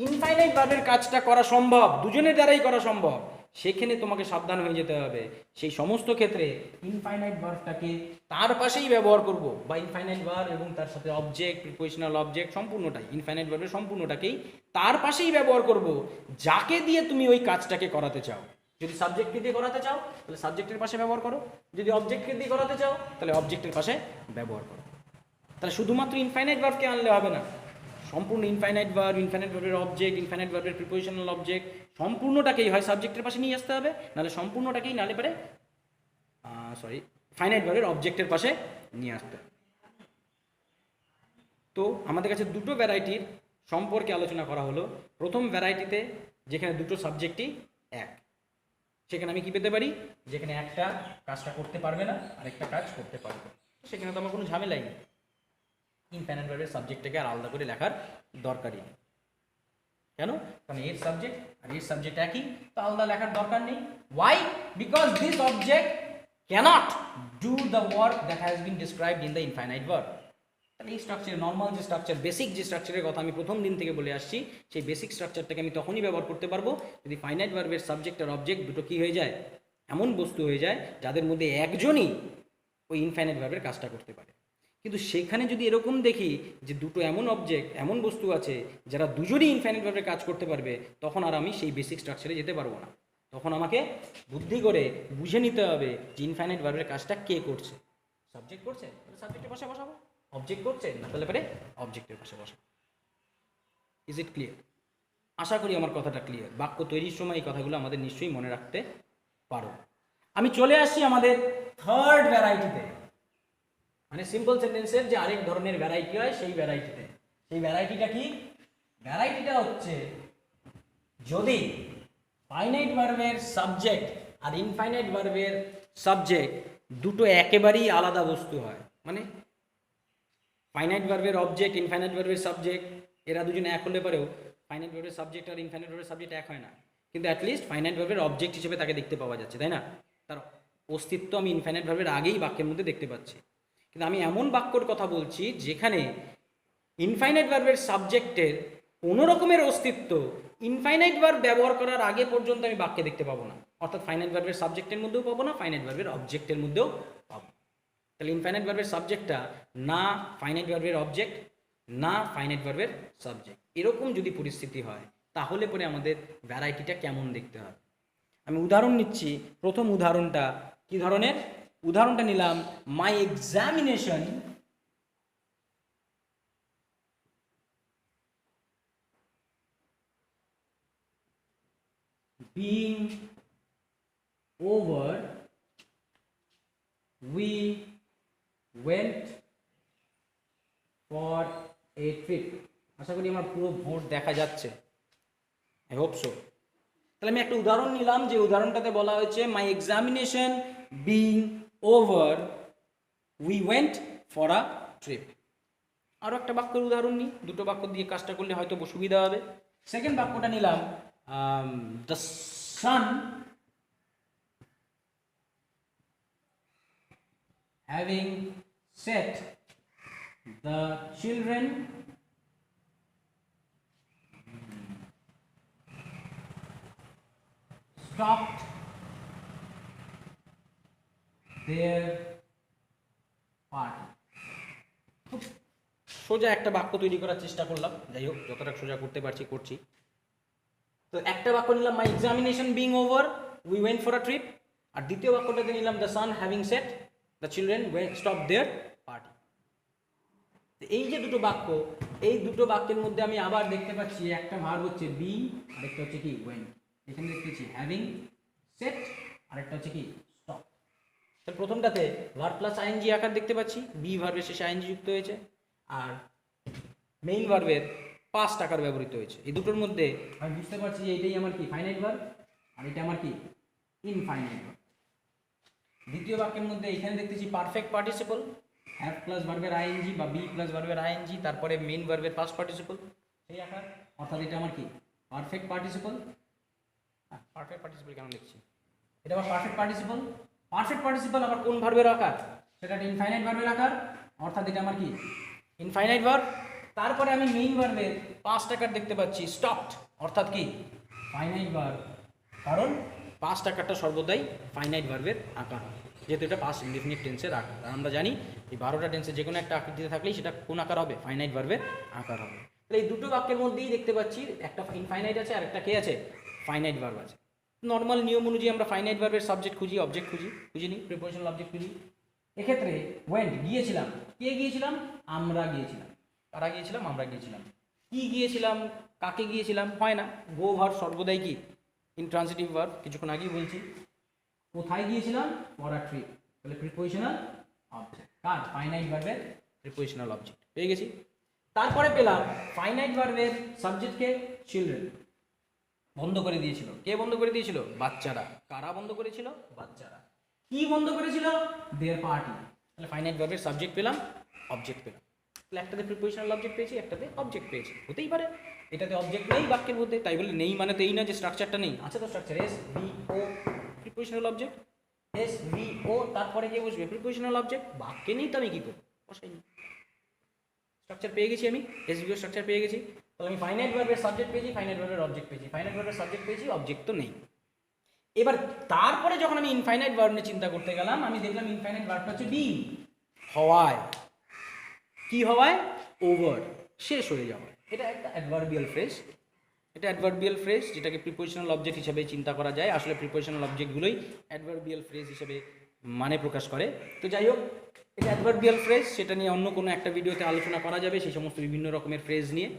ইনফাইনাইট ভার্বের কাজটা করা সম্ভব, দুজনের দ্বারাই করা সম্ভব, সেখানে তোমাকে সাবধান হয়ে যেতে হবে। সেই সমস্ত ক্ষেত্রে ইনফাইনাইট ভার্বটাকে তার পাশেই ব্যবহার করব, বা ইনফাইনাইট ভার্ব এবং তার সাথে অবজেক্ট, প্রিপোজিশনাল অবজেক্ট সম্পূর্ণটাই, ইনফাইনাইট ভার্বের সম্পূর্ণটাকেই তার পাশেই ব্যবহার করব যাকে দিয়ে তুমি ওই কাজটাকে করাতে চাও। যদি সাবজেক্টকে দিয়ে করাতে চাও তাহলে সাবজেক্টের পাশে ব্যবহার করো, যদি অবজেক্টকে দিয়ে করাতে চাও তাহলে অবজেক্টের পাশে ব্যবহার করো। তাহলে শুধুমাত্র ইনফাইনাইট ভার্বকে আনলে হবে না, সম্পূর্ণ ইনফাইনাইট ভার্ব, ইনফাইনাইট ভার্বের অবজেক্ট, ইনফাইনাইট ভার্বের প্রিপোজিশনাল অবজেক্ট সম্পূর্ণটাকেই হয় সাবজেক্টের পাশে নিয়ে আসতে হবে, নাহলে সম্পূর্ণটাকেই নালে পারে ফাইনাইট ভার্বের অবজেক্টের পাশে নিয়ে আসতে হবে। তো আমাদের কাছে দুটো ভ্যারাইটির সম্পর্কে আলোচনা করা হলো। প্রথম ভ্যারাইটিতে যেখানে দুটো সাবজেক্টই এক, সেখানে আমি কি পেতে পারি, যেখানে একটা কাজটা করতে পারবে না আরেকটা কাজ করতে পারবে, সেখানে তো আমার কোনো ঝামেলাই নেই, ইনফাইনাইট ভার্বের সাবজেক্টটাকে আর আলাদা করে লেখার দরকারই নেই। কেন, কারণ এর সাবজেক্ট আর এর সাবজেক্ট একই, তো আলাদা লেখার দরকার নেই। Why, because this object cannot do the work that has been described in the infinite verb. তাহলে এই স্ট্রাকচার, নর্মাল যে স্ট্রাকচার, বেসিক যে স্ট্রাকচারের কথা আমি প্রথম দিন থেকে বলে আসছি, সেই বেসিক স্ট্রাকচারটাকে আমি তখনই ব্যবহার করতে পারবো যদি ফাইনাইট ভার্বের সাবজেক্ট আর অবজেক্ট দুটো কী হয়ে যায়, এমন বস্তু হয়ে যায় যাদের মধ্যে একজনই ওই ইনফাইনাইট ভার্বের কাজটা করতে পারে। কিন্তু সেখানে যদি এরকম দেখি যে দুটো এমন অবজেক্ট, এমন বস্তু আছে যারা দুজনই ইনফাইনাইট ভার্বে কাজ করতে পারবে, তখন আর আমি সেই বেসিক স্ট্রাকচারে যেতে পারবো না। তখন আমাকে বুদ্ধি করে বুঝে নিতে হবে যে ইনফাইনাইট ভার্বের কাজটা কে করছে। সাবজেক্ট করছে তাহলে সাবজেক্টের পাশে বসাবো, অবজেক্ট করছে না তাহলে পারে অবজেক্টের পাশে বসাবো। Is it clear? আশা করি আমার কথাটা ক্লিয়ার। বাক্য তৈরির সময় এই কথাগুলো আমাদের নিশ্চয়ই মনে রাখতে পারো। আমি চলে আসছি আমাদের থার্ড ভ্যারাইটিতে, মানে সিম্পল সেন্টেন্সের যে আরেক ধরনের ভ্যারাইটি হয় সেই ভ্যারাইটিতে। সেই ভ্যারাইটিটা কি? ভ্যারাইটিটা হচ্ছে যদি ফাইনাইট ভার্বের সাবজেক্ট আর ইনফাইনাইট ভার্বের সাবজেক্ট দুটো একেবারেই আলাদা বস্তু হয়। মানে ফাইনাইট ভার্বের অবজেক্ট, ইনফাইনাইট ভার্বের সাবজেক্ট, এরা দুজনে এক হলে পরেও ফাইনাইট ভার্বের সাবজেক্ট আর ইনফাইনাইট ভার্বের সাবজেক্ট এক হয় না, কিন্তু অ্যাটলিস্ট ফাইনাইট ভার্বের অবজেক্ট হিসেবে তাকে দেখতে পাওয়া যাচ্ছে, তাই না? তার অস্তিত্ব আমি ইনফাইনাইট ভার্বের আগেই বাক্যের মধ্যে দেখতে পাচ্ছি। কিন্তু আমি এমন বাক্যর কথা বলছি যেখানে ইনফাইনাইট ভার্বের সাবজেক্টের কোনো রকমের অস্তিত্ব ইনফাইনাইট ভার্ব ব্যবহার করার আগে পর্যন্ত আমি বাক্যে দেখতে পাবো না। অর্থাৎ ফাইনাইট ভার্বের সাবজেক্টের মধ্যেও পাবো না, ফাইনাইট ভার্বের অবজেক্টের মধ্যেও পাবো। তাহলে ইনফাইনাইট ভার্বের সাবজেক্টটা না ফাইনাইট ভার্বের অবজেক্ট, না ফাইনাইট ভার্বের সাবজেক্ট, এরকম যদি পরিস্থিতি হয় তাহলে পরে আমাদের ভ্যারাইটিটা কেমন দেখতে হয়। আমি উদাহরণ নিচ্ছি। প্রথম উদাহরণটা কি ধরনের? উদাহরণটা নিলাম my examination being over, we went for a trip. আশা করি আমার পুরো বোর্ড দেখা যাচ্ছে, আই হোপ সো। তাহলে আমি একটা উদাহরণ নিলাম, যে উদাহরণটাতে বলা হয়েছে my examination being over we went for a trip. আরও একটা বাক্যের উদাহরণ নিই, দুটো বাক্য দিয়ে কাজটা করলে হয়তো সুবিধা হবে। সেকেন্ড বাক্যটা নিলাম the sun having set the children stopped their party. খুব সোজা একটা বাক্য তৈরি করার চেষ্টা করলাম, যাই হোক যতটা সোজা করতে পারছি করছি। তো একটা বাক্য নিলাম my examination being over we went for a trip, আর দ্বিতীয় বাক্যটাতে নিলাম the sun having set the children stop their party. এই যে দুটো বাক্য, এই দুটো বাক্যের মধ্যে আমি আবার দেখতে পাচ্ছি একটা ভার্ব হচ্ছে বি, আরেকটা হচ্ছে কি ওয়েন্ট। এখানে দেখতেছি হ্যাভিং সেট, আরেকটা হচ্ছে কি স্টপ। তাহলে প্রথমটাতে ভার্ব প্লাস আইএনজি আকার দেখতে পাচ্ছি, বি ভার্বের শেষে আইএনজি যুক্ত হয়েছে, আর মেইন ভার্বের পাস্ট আকার ব্যবহৃত হয়েছে। এই দুটোর মধ্যে আমি বুঝতে পারছি যে এটাই আমার কি ফাইনাইট ভার্ব, আর এটা আমার কি ইনফাইনাইট ভার্ব। দ্বিতীয় বাক্যের মধ্যে এখানে দেখতেছি পারফেক্ট পার্টিসিপল, হ্যাভ প্লাস ভার্বের আইএনজি বা বি প্লাস ভার্বের আইএনজি, তারপরে মেইন ভার্বের পাস্ট পার্টিসিপল সেই আকার, অর্থাৎ এটা আমার কি পারফেক্ট পার্টিসিপল। পারফেক্ট পার্টিসিপল কেন লিখছি, এটা আবার পারফেক্ট পার্টিসিপল। পারফেক্ট পার্টিসিপল আবার কোন ভার্বের আকার, সেটা ইনফাইনাইট ভার্বের আকার, অর্থাৎ এটা আমার কি ইনফাইনাইট ভার্ব। তারপরে আমি মেইন ভার্বের পাস্ট আকার দেখতে পাচ্ছি স্টপড, অর্থাৎ কি ফাইনাইট ভার্ব, কারণ পাস্ট আকারটা সর্বদাই ফাইনাইট ভার্বের আকার, যেহেতু এটা পাস্ট ইনডেফিনিট টেন্সের আকার। আর আমরা জানি এই 12টা টেন্সে যে কোনো একটা আকৃতিতে থাকলেই সেটা কোন আকার হবে, ফাইনাইট ভার্বের আকার হবে। তাহলে এই দুটো বাক্যের মধ্যেই দেখতে পাচ্ছি একটা ইনফাইনাইট আছে আর একটা কে আছে, ফাইনাইট ভার্ব আছে। নর্মাল নিয়ম অনুযায়ী আমরা ফাইনাইট ভার্বের সাবজেক্ট খুঁজি, অবজেক্ট খুঁজি প্রিপোজিশনাল অবজেক্ট খুঁজি। এক্ষেত্রে ওয়েন্ট গিয়েছিলাম, কে গিয়েছিলাম, আমরা গিয়েছিলাম। কারা গিয়েছিলাম, আমরা গিয়েছিলাম। কি গিয়েছিলাম, কাকে গিয়েছিলাম হয় না, গো ভার্ব সর্বদাই কি ইনট্রান্সিটিভ ভার্ব, কিছুক্ষণ আগেই বলছি। কোথায় গিয়েছিলাম, ফর আ ট্রিপ, তাহলে প্রিপোজিশনাল অবজেক্ট, কার ফাইনাইট ভার্বের প্রিপোজিশনাল অবজেক্ট পেয়ে গেছি। তারপরে পেলাম ফাইনাইট ভার্বের সাবজেক্টকে চিলড্রেন, বন্ধ করে দিয়েছিল, কে বন্ধ করে দিয়েছিল, বাচ্চারা। কারা বন্ধ করেছিল, বাচ্চারা। কি বন্ধ করেছিল, দেয়ার পার্টি। তাহলে ফাইনাইট ভার্বের সাবজেক্ট পেলাম, অবজেক্ট পেলাম। তাহলে একটাতে প্রিপোজিশনাল অবজেক্ট পেয়েছি, একটাতে অবজেক্ট পেয়েছি। হতেই পারে এটাতে অবজেক্ট নেই বাক্যের মধ্যে, তাই বলে নেই মানে তো এই না যে স্ট্রাকচারটা নেই, আছে তো স্ট্রাকচার, এস ভি ও প্রিপোজিশনাল অবজেক্ট, এস ভি ও তারপরে কে বসবে, প্রিপোজিশনাল অবজেক্ট। বাক্যে নেই তো আমি কি করবো, বসাইনি। স্ট্রাকচার পেয়ে গেছি আমি, এস ভি ও স্ট্রাকচার পেয়ে গেছি। তাহলে আমি ফাইনাইট ভার্বের সাবজেক্ট পেয়েছি, ফাইনাইট ভার্বের অবজেক্ট পেয়েছি, ফাইনাইট ভার্বের সাবজেক্ট পেয়েছি, অবজেক্ট তো নেই। এবার তারপরে যখন আমি ইনফাইনাইট ভার্ব নিয়ে চিন্তা করতে গেলাম, আমি দেখলাম ইনফাইনাইট ভার্বটা হচ্ছে বি, হওয়ায়। কি হওয়ায়, ওভার, শেষ হয়ে যাওয়া। এটা একটা অ্যাডভার্বিয়াল ফ্রেজ, এটা অ্যাডভার্বিয়াল ফ্রেজ যেটাকে প্রিপোজিশনাল অবজেক্ট হিসেবে চিন্তা করা যায়। আসলে প্রিপোজিশনাল অবজেক্টগুলোই অ্যাডভার্বিয়াল ফ্রেজ হিসেবে মানে প্রকাশ করে। তো যাই হোক, এটা অ্যাডভার্বিয়াল ফ্রেজ, সেটা নিয়ে অন্য কোনো একটা ভিডিওতে আলোচনা করা যাবে, সেই সমস্ত বিভিন্ন রকমের ফ্রেজ নিয়ে।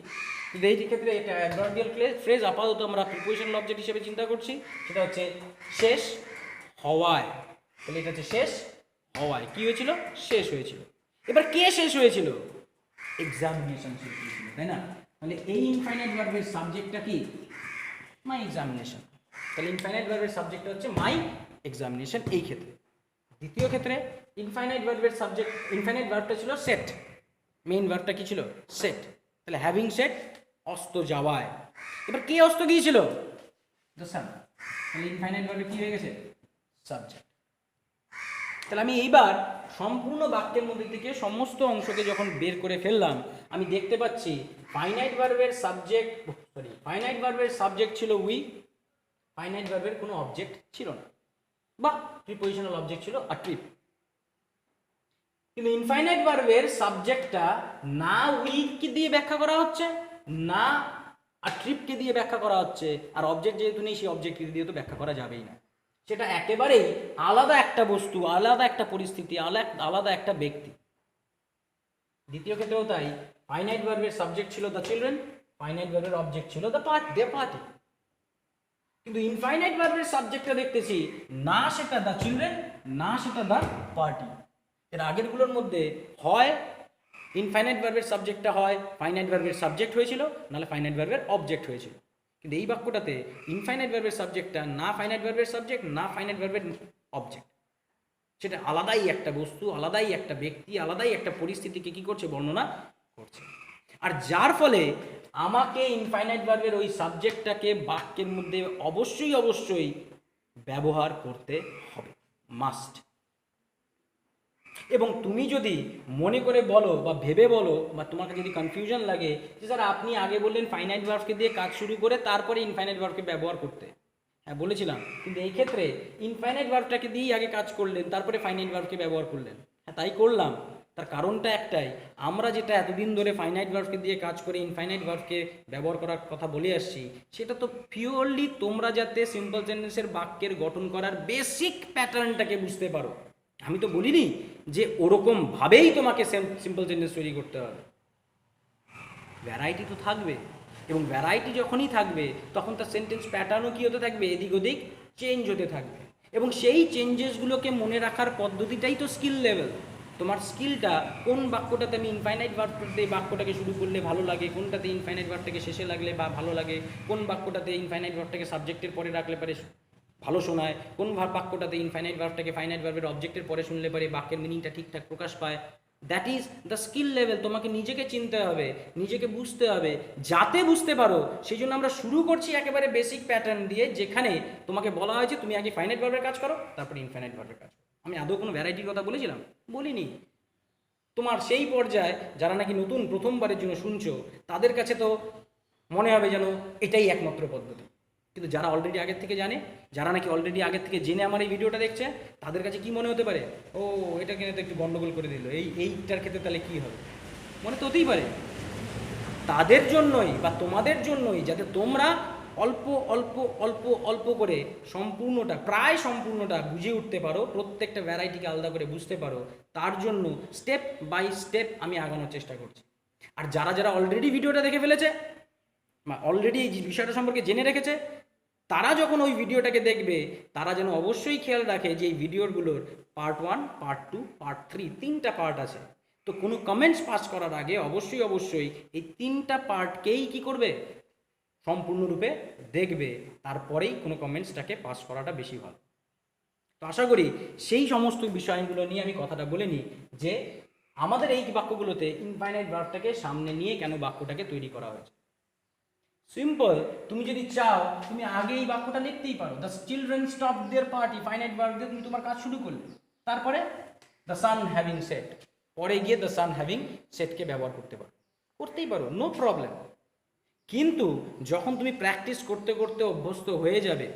এই ক্ষেত্রে এটা অ্যাডভার্বিয়াল ফ্রেজ, আপাতত আমরা প্রিপোজিশনাল অবজেক্ট হিসেবে চিন্তা করছি, সেটা হচ্ছে শেষ হওয়ায়। তাহলে এটা হচ্ছে শেষ হওয়ায়, কি হয়েছিল, শেষ হয়েছিল। এবার কে শেষ হয়েছিল, এক্সামিনেশন শেষ হয়েছিল, তাই না। তাহলে এই ইনফাইনাইট ভার্বের সাবজেক্টটা কি, মাই এক্সামিনেশন। তাহলে ইনফাইনাইট ভার্বের সাবজেক্টটা হচ্ছে মাই এক্সামিনেশন এই ক্ষেত্রে। দ্বিতীয় ক্ষেত্রে ইনফাইনাইট ভার্বের সাবজেক্ট, ইনফাইনাইট ভার্বটা ছিল সেট, মেইন ভার্বটা কি ছিল, সেট। তাহলে হ্যাভিং সেট, অস্ত যাওয়ায়। এবার কে অস্ত গিয়েছিল, দ্য সান। তাহলে ইনফাইনাইট ভার্বে কি হয়ে গেছে, সাবজেক্ট। তাহলে আমি এইবার সম্পূর্ণ বাক্যের মধ্যে থেকে সমস্ত অংশকে যখন বের করে ফেললাম, আমি দেখতে পাচ্ছি ফাইনাইট ভার্বের সাবজেক্ট ছিল উই, ফাইনাইট ভার্বের কোনো অবজেক্ট ছিল না, বা প্রিপোজিশনাল অবজেক্ট ছিল আ ট্রিপ। কিন্তু ইনফাইনাইট ভার্বের সাবজেক্টটা না উই কি দিয়ে ব্যাখ্যা করা হচ্ছে, না আর ট্রিপকে দিয়ে ব্যাখ্যা করা হচ্ছে, আর অবজেক্ট যেহেতু নেই সেই অবজেক্টকে দিয়ে তো ব্যাখ্যা করা যাবেই না। সেটা একেবারেই আলাদা একটা বস্তু, আলাদা একটা পরিস্থিতি, আলাদা একটা ব্যক্তি। দ্বিতীয় ক্ষেত্রেও তাই, ফাইনাইট ভার্বের সাবজেক্ট ছিল দ্য চিলড্রেন, ফাইনাইট ভার্বের অবজেক্ট ছিল দ্য পার্টি। কিন্তু ইনফাইনাইট ভার্বের সাবজেক্টটা দেখতেছি না সেটা দ্য চিলড্রেন, না সেটা দ্য পার্টি। এর আগেরগুলোর মধ্যে হয় ইনফাইনাইট ভার্বের সাবজেক্টটা হয় ফাইনাইট ভার্বের সাবজেক্ট হয়েছিল, নাহলে ফাইনাইট ভার্বের অবজেক্ট হয়েছিল। কিন্তু এই বাক্যটাতে ইনফাইনাইট ভার্বের সাবজেক্টটা না ফাইনাইট ভার্বের সাবজেক্ট, না ফাইনাইট ভার্বের অবজেক্ট। সেটা আলাদাই একটা বস্তু, আলাদাই একটা ব্যক্তি, আলাদাই একটা পরিস্থিতিকে কি করছে, বর্ণনা করছে। আর যার ফলে আমাকে ইনফাইনাইট ভার্বের ওই সাবজেক্টটাকে বাক্যের মধ্যে অবশ্যই ব্যবহার করতে হবে, মাস্ট। এবং তুমি যদি মনে করে বলো বা ভেবে বলো, বা তোমাকে যদি কনফিউশন লাগে যে স্যার আপনি আগে বললেন ফাইনাইট ভার্বকে দিয়ে কাজ শুরু করে তারপরে ইনফাইনাইট ভার্বকে ব্যবহার করতে, হ্যাঁ বলেছিলাম, কিন্তু এই ক্ষেত্রে ইনফাইনাইট ভার্বটাকে দিয়েই আগে কাজ করলেন, তারপরে ফাইনাইট ভার্বকে ব্যবহার করলেন। হ্যাঁ তাই করলাম, তার কারণটা একটাই, আমরা যেটা এতদিন ধরে ফাইনাইট ভার্বকে দিয়ে কাজ করে ইনফাইনাইট ভার্বকে ব্যবহার করার কথা বলে আসছি, সেটা তো পিওরলি তোমরা যাতে সিম্পল সেন্টেন্সের বাক্যের গঠন করার বেসিক প্যাটার্নটাকে বুঝতে পারো। আমি তো বলিনি যে ওরকমভাবেই তোমাকে সিম্পল সেন্টেন্স তৈরি করতে হবে, ভ্যারাইটি তো থাকবে, এবং ভ্যারাইটি যখনই থাকবে তখন তার সেন্টেন্স প্যাটার্নও কী হতে থাকবে, এদিক ওদিক চেঞ্জ হতে থাকবে। এবং সেই চেঞ্জেসগুলোকে মনে রাখার পদ্ধতিটাই তো স্কিল লেভেল। তোমার স্কিলটা কোন বাক্যটাতে আমি ইনফাইনাইট ভার্বটাতে বাক্যটাকে শুরু করলে ভালো লাগে, কোনটাতে ইনফাইনাইট ভার্বটাকে শেষে লাগলে বা ভালো লাগে, কোন বাক্যটাতে ইনফাইনাইট ভার্বটাকে সাবজেক্টের পরে রাখলে পারে ভালো শোনায়, কোন বাক্যটাতে ইনফাইনাইট ভার্বটাকে ফাইনাইট ভার্বের অবজেক্টের পরে শুনলে পারে বাক্যের মিনিংটা ঠিকঠাক প্রকাশ পায়। That is the skill level. তোমাকে নিজেকে চিনতে হবে, নিজেকে বুঝতে হবে, যাতে বুঝতে পারো। সেই জন্য আমরা শুরু করছি একেবারে বেসিক প্যাটার্ন দিয়ে, যেখানে তোমাকে বলা হয়েছে তুমি আগে ফাইনাইট ভার্বের কাজ করো, তারপরে ইনফাইনাইট ভার্বের কাজ করো। আমি আদৌ কোনো ভ্যারাইটির কথা বলেছিলাম? বলিনি। তোমার সেই পর্যায়ে যারা নাকি নতুন প্রথমবারের জন্য শুনছো, তাদের কাছে তো মনে হবে যেন এটাই একমাত্র পদ্ধতি। কিন্তু যারা অলরেডি আগের থেকে জানে, যারা নাকি অলরেডি আগের থেকে জেনে আমার এই ভিডিওটা দেখছে, তাদের কাছে কি মনে হতে পারে, ও এটা কিনে তো একটু গন্ডগোল করে দিল, এইটার ক্ষেত্রে তাহলে কী হবে, মনে তো হতেই পারে। তাদের জন্যই বা তোমাদের জন্যই, যাতে তোমরা অল্প অল্প অল্প অল্প করে সম্পূর্ণটা, প্রায় সম্পূর্ণটা বুঝে উঠতে পারো, প্রত্যেকটা ভ্যারাইটিকে আলাদা করে বুঝতে পারো, তার জন্য স্টেপ বাই স্টেপ আমি আগানোর চেষ্টা করছি। আর যারা যারা অলরেডি ভিডিওটা দেখে ফেলেছে, অলরেডি এই বিষয়টা সম্পর্কে জেনে রেখেছে, তারা যখন ওই ভিডিওটাকে দেখবে, তারা যেন অবশ্যই খেয়াল রাখে যে এই ভিডিওগুলোর পার্ট 1, পার্ট 2, পার্ট 3, 3টা পার্ট আছে। তো কোনো কমেন্টস পাস করার আগে অবশ্যই এই 3টা পার্টকেই কি করবে, সম্পূর্ণরূপে দেখবে, তারপরেই কোনো কমেন্টসটাকে পাস করাটা বেশি ভালো। তো আশা করি সেই সমস্ত বিষয়গুলো নিয়ে আমি কথাটা বলে নিই, যে আমাদের এই বাক্যগুলোতে ইনফাইনাইট ভার্বটাকে সামনে নিয়ে কেন বাক্যটাকে তৈরি করা হয়েছে। সিম্পল, তুমি যদি চাও তুমি আগে এই বাক্যটা লিখতেই পারো, the children stop their party, finite verb দিয়ে তুমি তোমার কাজ শুরু করলে, তারপরে দ্য সান হ্যাভিং সেট, পরে গিয়ে দ্য সান হ্যাভিং সেটকে ব্যবহার করতেই পারো, নো প্রবলেম। কিন্তু যখন তুমি প্র্যাকটিস করতে করতে অভ্যস্ত হয়ে যাবে,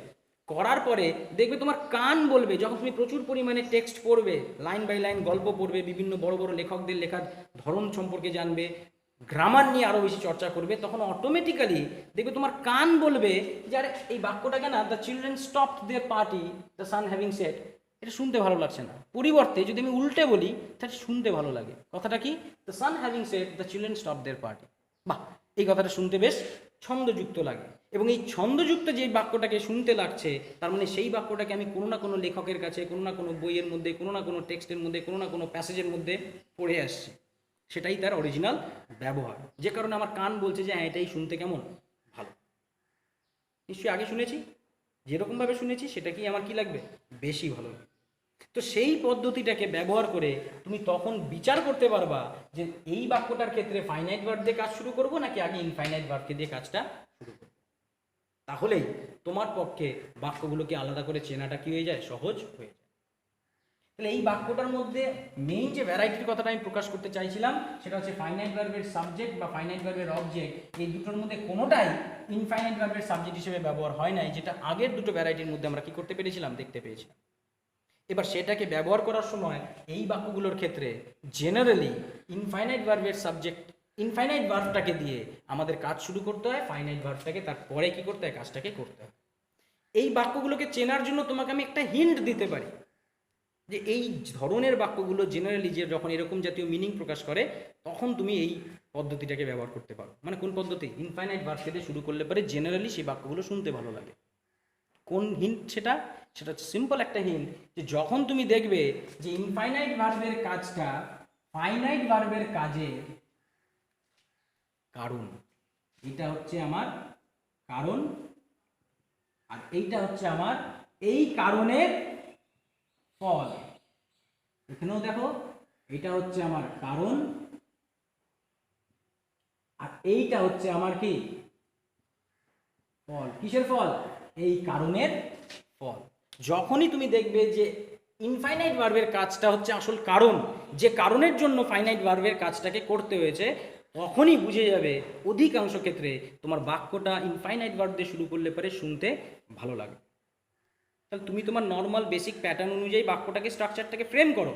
করার পরে দেখবে তোমার কান বলবে, যখন তুমি প্রচুর পরিমাণে টেক্সট পড়বে, লাইন বাই লাইন গল্প পড়বে, বিভিন্ন বড় বড় লেখকদের লেখার ধরন সম্পর্কে জানবে, গ্রামার নিয়ে আরও বেশি চর্চা করবে, তখন অটোমেটিক্যালি দেখবে তোমার কান বলবে যে আরে এই বাক্যটাকে না, the children stopped their party, the sun having set, এটা শুনতে ভালো লাগছে না। পরিবর্তে যদি আমি উল্টে বলি তাহলে শুনতে ভালো লাগে। কথাটা কি, the sun having set the children stop their party. বাহ, এই কথাটা শুনতে বেশ ছন্দযুক্ত লাগে। এবং এই ছন্দযুক্ত যে বাক্যটাকে শুনতে লাগছে, তার মানে সেই বাক্যটাকে আমি কোনো না কোনো লেখকের কাছে, কোনো না কোনো বইয়ের মধ্যে, কোনো না কোনো টেক্সটের মধ্যে, কোনো না কোনো প্যাসেজের মধ্যে পড়ে আসছি। সেটাই তার অরিজিনাল ব্যবহার, যে কারণে আমার কান বলছে যে হ্যাঁ এটাই শুনতে কেমন ভালো। নিশ্চয়ই আগে শুনেছি, যেরকমভাবে শুনেছি সেটাকেই আমার কি লাগবে, বেশি ভালো। তো সেই পদ্ধতিটাকে ব্যবহার করে তুমি তখন বিচার করতে পারবা যে এই বাক্যটার ক্ষেত্রে ফাইনাইট ভার্ব দিয়ে কাজ শুরু করব নাকি আগে ইনফাইনাইট ভার্বকে দিয়ে কাজটা শুরু করব। তাহলেই তোমার পক্ষে বাক্যগুলোকে আলাদা করে চেনাটা কি হয়ে যায়, সহজ হয়ে যায়। তাহলে এই বাক্যটার মধ্যে মেইন যে ভ্যারাইটির কথাটা আমি প্রকাশ করতে চাইছিলাম, সেটা হচ্ছে ফাইনাইট ভার্বের সাবজেক্ট বা ফাইনাইট ভার্বের অবজেক্ট, এই দুটোর মধ্যে কোনোটাই ইনফাইনাইট ভার্বের সাবজেক্ট হিসেবে ব্যবহার হয় নাই, যেটা আগের দুটো ভ্যারাইটির মধ্যে আমরা কি করতে পেরেছিলাম, দেখতে পেয়েছিলাম। এবার সেটাকে ব্যবহার করার সময় এই বাক্যগুলোর ক্ষেত্রে জেনারেলি ইনফাইনাইট ভার্বের সাবজেক্ট ইনফাইনাইট ভার্বটাকে দিয়ে আমাদের কাজ শুরু করতে হয়, ফাইনাইট ভার্বটাকে তারপরে কি করতে হয়, কাজটাকে করতে হয়। এই বাক্যগুলোকে চেনার জন্য তোমাকে আমি একটা হিন্ট দিতে পারি যে এই ধরনের বাক্যগুলো জেনারেলি যে যখন এরকম জাতীয় মিনিং প্রকাশ করে তখন তুমি এই পদ্ধতিটাকে ব্যবহার করতে পারো। মানে কোন পদ্ধতি? ইনফাইনাইট ভার্বকে দিয়ে শুরু করলে পরে জেনারেলি সেই বাক্যগুলো শুনতে ভালো লাগে। কোন হিন্ট সেটা? সেটা সিম্পল একটা হিন্ট, যে যখন তুমি দেখবে যে ইনফাইনাইট ভার্বের কাজটা ফাইনাইট ভার্বের কাজের কারণ, এটা হচ্ছে আমার কারণ আর এইটা হচ্ছে আমার এই কারণের ফল। এখানেও দেখো এটা হচ্ছে আমার কারণ আর এইটা হচ্ছে আমার কি ফল। কিসের ফল? এই কারণের ফল। যখনই তুমি দেখবে যে ইনফাইনাইট ভার্বের কাজটা হচ্ছে আসল কারণ, যে কারণের জন্য ফাইনাইট ভার্বের কাজটাকে করতে হয়েছে, তখনই বুঝে যাবে অধিকাংশ ক্ষেত্রে তোমার বাক্যটা ইনফাইনাইট ভার্ব দিয়ে শুরু করলে পরে শুনতে ভালো লাগে। তাহলে তুমি তোমার নর্মাল বেসিক প্যাটার্ন অনুযায়ী বাক্যটাকে স্ট্রাকচারটাকে ফ্রেম করো।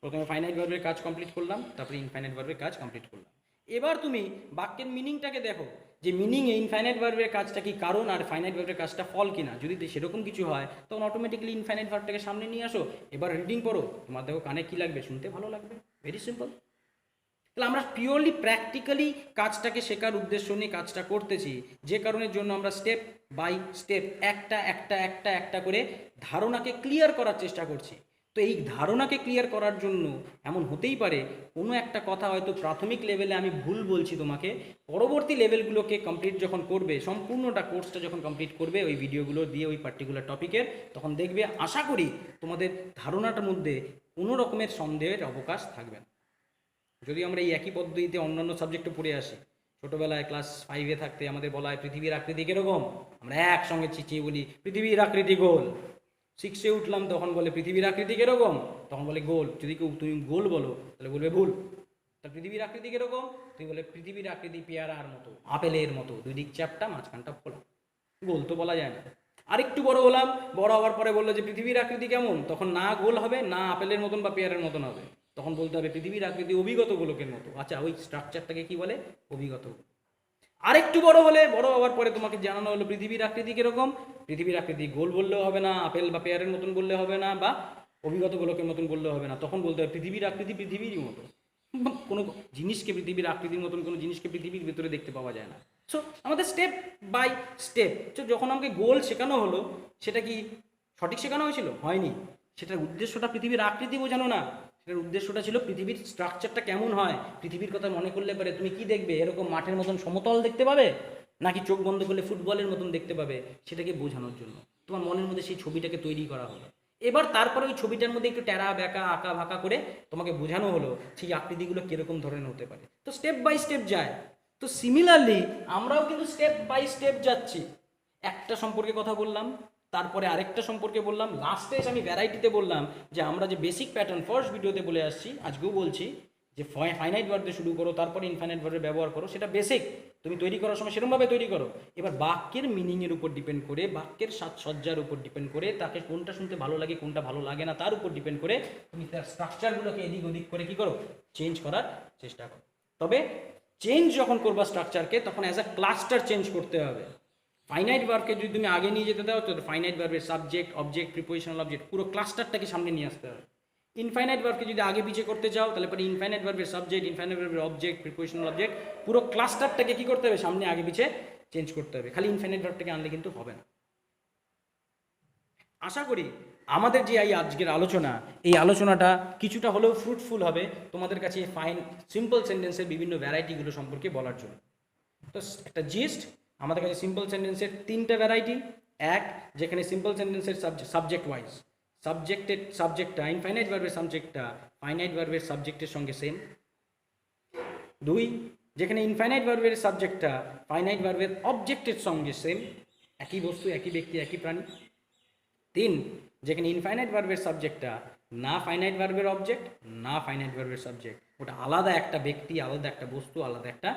প্রথমে ফাইনাইট ভার্বের কাজ কমপ্লিট করলাম, তারপরে ইনফাইনাইট ভার্বের কাজ কমপ্লিট করলাম। এবার তুমি বাক্যের মিনিংটাকে দেখো যে মিনিংয়ে ইনফাইনাইট ভার্বের কাজটা কি কারণ আর ফাইনাইট ভার্বের কাজটা ফল কিনা। যদি সেরকম কিছু হয় তখন অটোমেটিক্যালি ইনফাইনাইট ভার্বটাকে সামনে নিয়ে আসো, এবার রিডিং করো, তোমার দেখো কানে কি লাগবে, শুনতে ভালো লাগবে। Very simple. তাহলে আমরা পিওরলি প্র্যাকটিক্যালি কাজটাকে শেখার উদ্দেশ্য নিয়ে কাজটা করতেছি, যে কারণের জন্য আমরা স্টেপ বাই স্টেপ একটা একটা একটা একটা করে ধারণাকে ক্লিয়ার করার চেষ্টা করছি। তো এই ধারণাকে ক্লিয়ার করার জন্য এমন হতেই পারে কোনো একটা কথা হয়তো প্রাথমিক লেভেলে আমি ভুল বলছি তোমাকে, পরবর্তী লেভেলগুলোকে কমপ্লিট যখন করবে, সম্পূর্ণটা কোর্সটা যখন কমপ্লিট করবে ওই ভিডিওগুলো দিয়ে ওই পার্টিকুলার টপিকের, তখন দেখবে আশা করি তোমাদের ধারণাটার মধ্যে কোনো রকমের সন্দেহের অবকাশ থাকবে না। যদি আমরা এই একই পদ্ধতিতে অন্যান্য সাবজেক্টও পড়ে আসি, ছোটোবেলায় ক্লাস 5-এ থাকতে আমাদের বলা হয় পৃথিবীর আকৃতি কীরকম, আমরা একসঙ্গে চিচিয়ে বলি পৃথিবীর আকৃতি গোল। 6-এ উঠলাম তখন বলে পৃথিবীর আকৃতি কীরকম, তখন বলে গোল। যদি কেউ তুমি গোল বলো তাহলে বলবে ভুল। তা পৃথিবীর আকৃতি কীরকম, তুমি বলে পৃথিবীর আকৃতি পেয়ারার মতো, আপেলের মতো, দুই দিক চ্যাপটা মাঝখানটা খোলা। গোল তো বলা যায় না। আরেকটু বড় হলাম, বড় হওয়ার পরে বললো যে পৃথিবীর আকৃতি কেমন, তখন না গোল হবে না আপেলের মতন বা পেয়ারের মতন হবে, তখন বলতে হবে পৃথিবীর আকৃতি অভিগত গোলকের মতো। আচ্ছা, ওই স্ট্রাকচারটাকে কি বলে? অভিগত। আরেকটু বড় হলে, বড় হওয়ার পরে তোমাকে জানানো হলো পৃথিবীর আকৃতি কিরকম, পৃথিবীর আকৃতি গোল বললেও হবে না, আপেল বা পেয়ারের মতন বললে হবে না, বা অভিগত গোলকের মতন বললে হবে না, তখন বলতে হবে পৃথিবীর আকৃতি পৃথিবীরই মতো। কোনো জিনিসকে পৃথিবীর আকৃতির মতন কোনো জিনিসকে পৃথিবীর ভিতরে দেখতে পাওয়া যায় না। সো আমাদের স্টেপ বাই স্টেপ, যখন আমাকে গোল শেখানো হলো, সেটা কি সঠিক শেখানো হয়েছিল? হয়নি। সেটার উদ্দেশ্যটা পৃথিবীর আকৃতি বোঝানো না, সেটার উদ্দেশ্যটা ছিল পৃথিবীর স্ট্রাকচারটা কেমন হয়। পৃথিবীর কথা মনে করলে পরে তুমি কি দেখবে, এরকম মাঠের মতন সমতল দেখতে পাবে, নাকি চোখ বন্ধ করলে ফুটবলের মতন দেখতে পাবে, সেটাকে বোঝানোর জন্য তোমার মনের মধ্যে সেই ছবিটাকে তৈরি করা হলো। এবার তারপরে ওই ছবিটার মধ্যে একটু ট্যারা ব্যাকা আঁকা ভাঁকা করে তোমাকে বোঝানো হলো সেই আকৃতিগুলো কীরকম ধরনের হতে পারে। তো স্টেপ বাই স্টেপ যায়। তো সিমিলারলি আমরাও কিন্তু স্টেপ বাই স্টেপ যাচ্ছি। একটা সম্পর্কে কথা বললাম, তারপরে আরেকটা সম্পর্কে বললাম, লাস্টে এসে আমি ভ্যারাইটিতে বললাম যে আমরা যে বেসিক প্যাটার্ন ফার্স্ট ভিডিওতে বলে আসছি, আজকেও বলছি যে ফাইনাইট ভার্ব দিয়ে শুরু করো, তারপরে ইনফাইনাইট ভার্বের ব্যবহার করো। সেটা বেসিক, তুমি তৈরি করার সময় সেরকমভাবে তৈরি করো। এবার বাক্যের মিনিংয়ের উপর ডিপেন্ড করে, বাক্যের সাজসজ্জার উপর ডিপেন্ড করে, তাকে কোনটা শুনতে ভালো লাগে কোনটা ভালো লাগে না তার উপর ডিপেন্ড করে তুমি তার স্ট্রাকচারগুলোকে এদিক ওদিক করে কী করো, চেঞ্জ করার চেষ্টা করো। তবে চেঞ্জ যখন করবা স্ট্রাকচারকে, তখন অ্যাজ আ ক্লাস্টার চেঞ্জ করতে হবে। ফাইনাইট ভার্বকে যদি তুমি আগে নিয়ে যেতে দাও, তো ফাইনাইট ভার্বের সাবজেক্ট, অবজেক্ট, প্রিপোজিশনাল অবজেক্ট, পুরো ক্লাস্টারটাকে সামনে নিয়ে আসতে হবে। ইনফাইনাইট ভার্বকে যদি আগে পিছিয়ে করতে চাও, তাহলে পরে ইনফাইনাইট ভার্বের সাবজেক্ট, ইনফাইনাইট ভার্বের অবজেক্ট, প্রিপোজিশনাল অবজেক্ট, পুরো ক্লাস্টারটাকে কী করতে হবে, সামনে আগে পিছিয়ে চেঞ্জ করতে হবে। খালি ইনফাইনাইট ভার্বটাকে আনলে কিন্তু হবে না। আশা করি আমাদের যে এই আজকের আলোচনা, এই আলোচনাটা কিছুটা হলেও ফ্রুটফুল হবে তোমাদের কাছে সিম্পল সেন্টেন্সের বিভিন্ন ভ্যারাইটিগুলো সম্পর্কে বলার জন্য। তো একটা জিস্ট, আমাদের কাছে সিম্পল সেন্টেন্সের 3টা ভ্যারাইটি। এক, যেখানে সিম্পল সেন্টেন্সের সাবজেক্ট ওয়াইজ সাবজেক্টটা, ইনফাইনাইট ভার্বের সাবজেক্টটা ফাইনাইট ভার্বের সাবজেক্টের সঙ্গে সেম। 2, যেখানে ইনফাইনাইট ভার্বের সাবজেক্টটা ফাইনাইট ভার্বের অবজেক্টের সঙ্গে সেম, একই বস্তু, একই ব্যক্তি, একই প্রাণী। 3, যেখানে ইনফাইনাইট ভার্বের সাবজেক্টটা না ফাইনাইট ভার্বের অবজেক্ট না ফাইনাইট ভার্বের সাবজেক্ট, ওটা আলাদা একটা ব্যক্তি, আলাদা একটা বস্তু, আলাদা একটা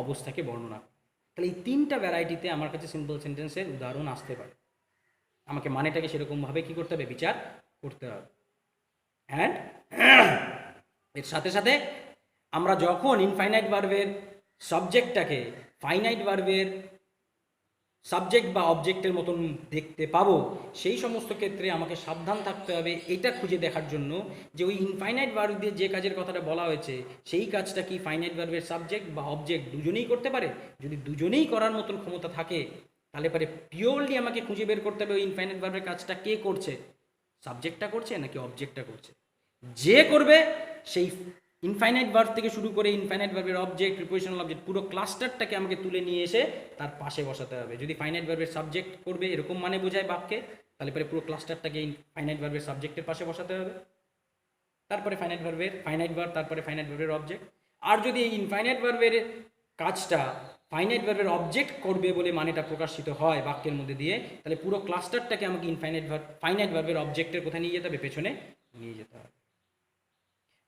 অবস্থাকে বর্ণনা। তাহলে এই 3টা ভ্যারাইটিতে আমার কাছে সিম্পল সেন্টেন্সের উদাহরণ আসতে পারে। আমাকে মানেটাকে সেরকমভাবে কী করতে হবে, বিচার করতে হবে। অ্যান্ড এর সাথে সাথে আমরা যখন ইনফাইনাইট ভার্বের সাবজেক্টটাকে ফাইনাইট ভার্বের সাবজেক্ট বা অবজেক্টের মতন দেখতে পাবো, সেই সমস্ত ক্ষেত্রে আমাকে সাবধান থাকতে হবে এটা খুঁজে দেখার জন্য যে ওই ইনফাইনাইট ভার্ব দিয়ে যে কাজের কথাটা বলা হয়েছে সেই কাজটা কি ফাইনাইট ভার্বের সাবজেক্ট বা অবজেক্ট দুজনেই করতে পারে। যদি দুজনেই করার মতন ক্ষমতা থাকে তাহলে পরে পিওরলি আমাকে খুঁজে বের করতে হবে ওই ইনফাইনাইট ভার্বের কাজটা কে করছে, সাবজেক্টটা করছে নাকি অবজেক্টটা করছে। যে করবে সেই ইনফাইনাইট ভার্ব থেকে শুরু করে ইনফাইনাইট ভার্বের অবজেক্ট, প্রিপোজিশনাল অবজেক্ট, পুরো ক্লাস্টারটাকে আমাকে তুলে নিয়ে এসে তার পাশে বসাতে হবে। যদি ফাইনাইট ভার্বের সাবজেক্ট করবে এরকম মানে বোঝায় বাক্যে, তাহলে পরে পুরো ক্লাস্টারটাকে ফাইনাইট ভার্বের সাবজেক্টের পাশে বসাতে হবে, তারপরে ফাইনাইট ভার্ব, তারপরে ফাইনাইট ভার্বের অবজেক্ট। আর যদি এই ইনফাইনাইট ভার্বের কাজটা ফাইনাইট ভার্বের অবজেক্ট করবে বলে মানেটা প্রকাশিত হয় বাক্যের মধ্যে দিয়ে, তাহলে পুরো ক্লাস্টারটাকে আমাকে ফাইনাইট ভার্বের অবজেক্টের কোথায় নিয়ে যেতে হবে, পেছনে নিয়ে যেতে হবে।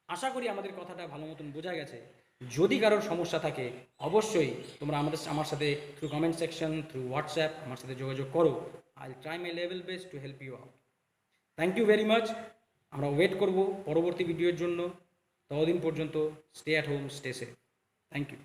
আশা করি আমাদের কথাটা ভালো মতন বোঝা গেছে। যদি কারোর সমস্যা থাকে অবশ্যই তোমরা আমার সাথে through comment section, through WhatsApp আমার সাথে যোগাযোগ করো। I will try my level best to help you out. Thank you very much. আমরা ওয়েট করব পরবর্তী ভিডিওর জন্য। ততদিন পর্যন্ত stay at home, stay safe. Thank you.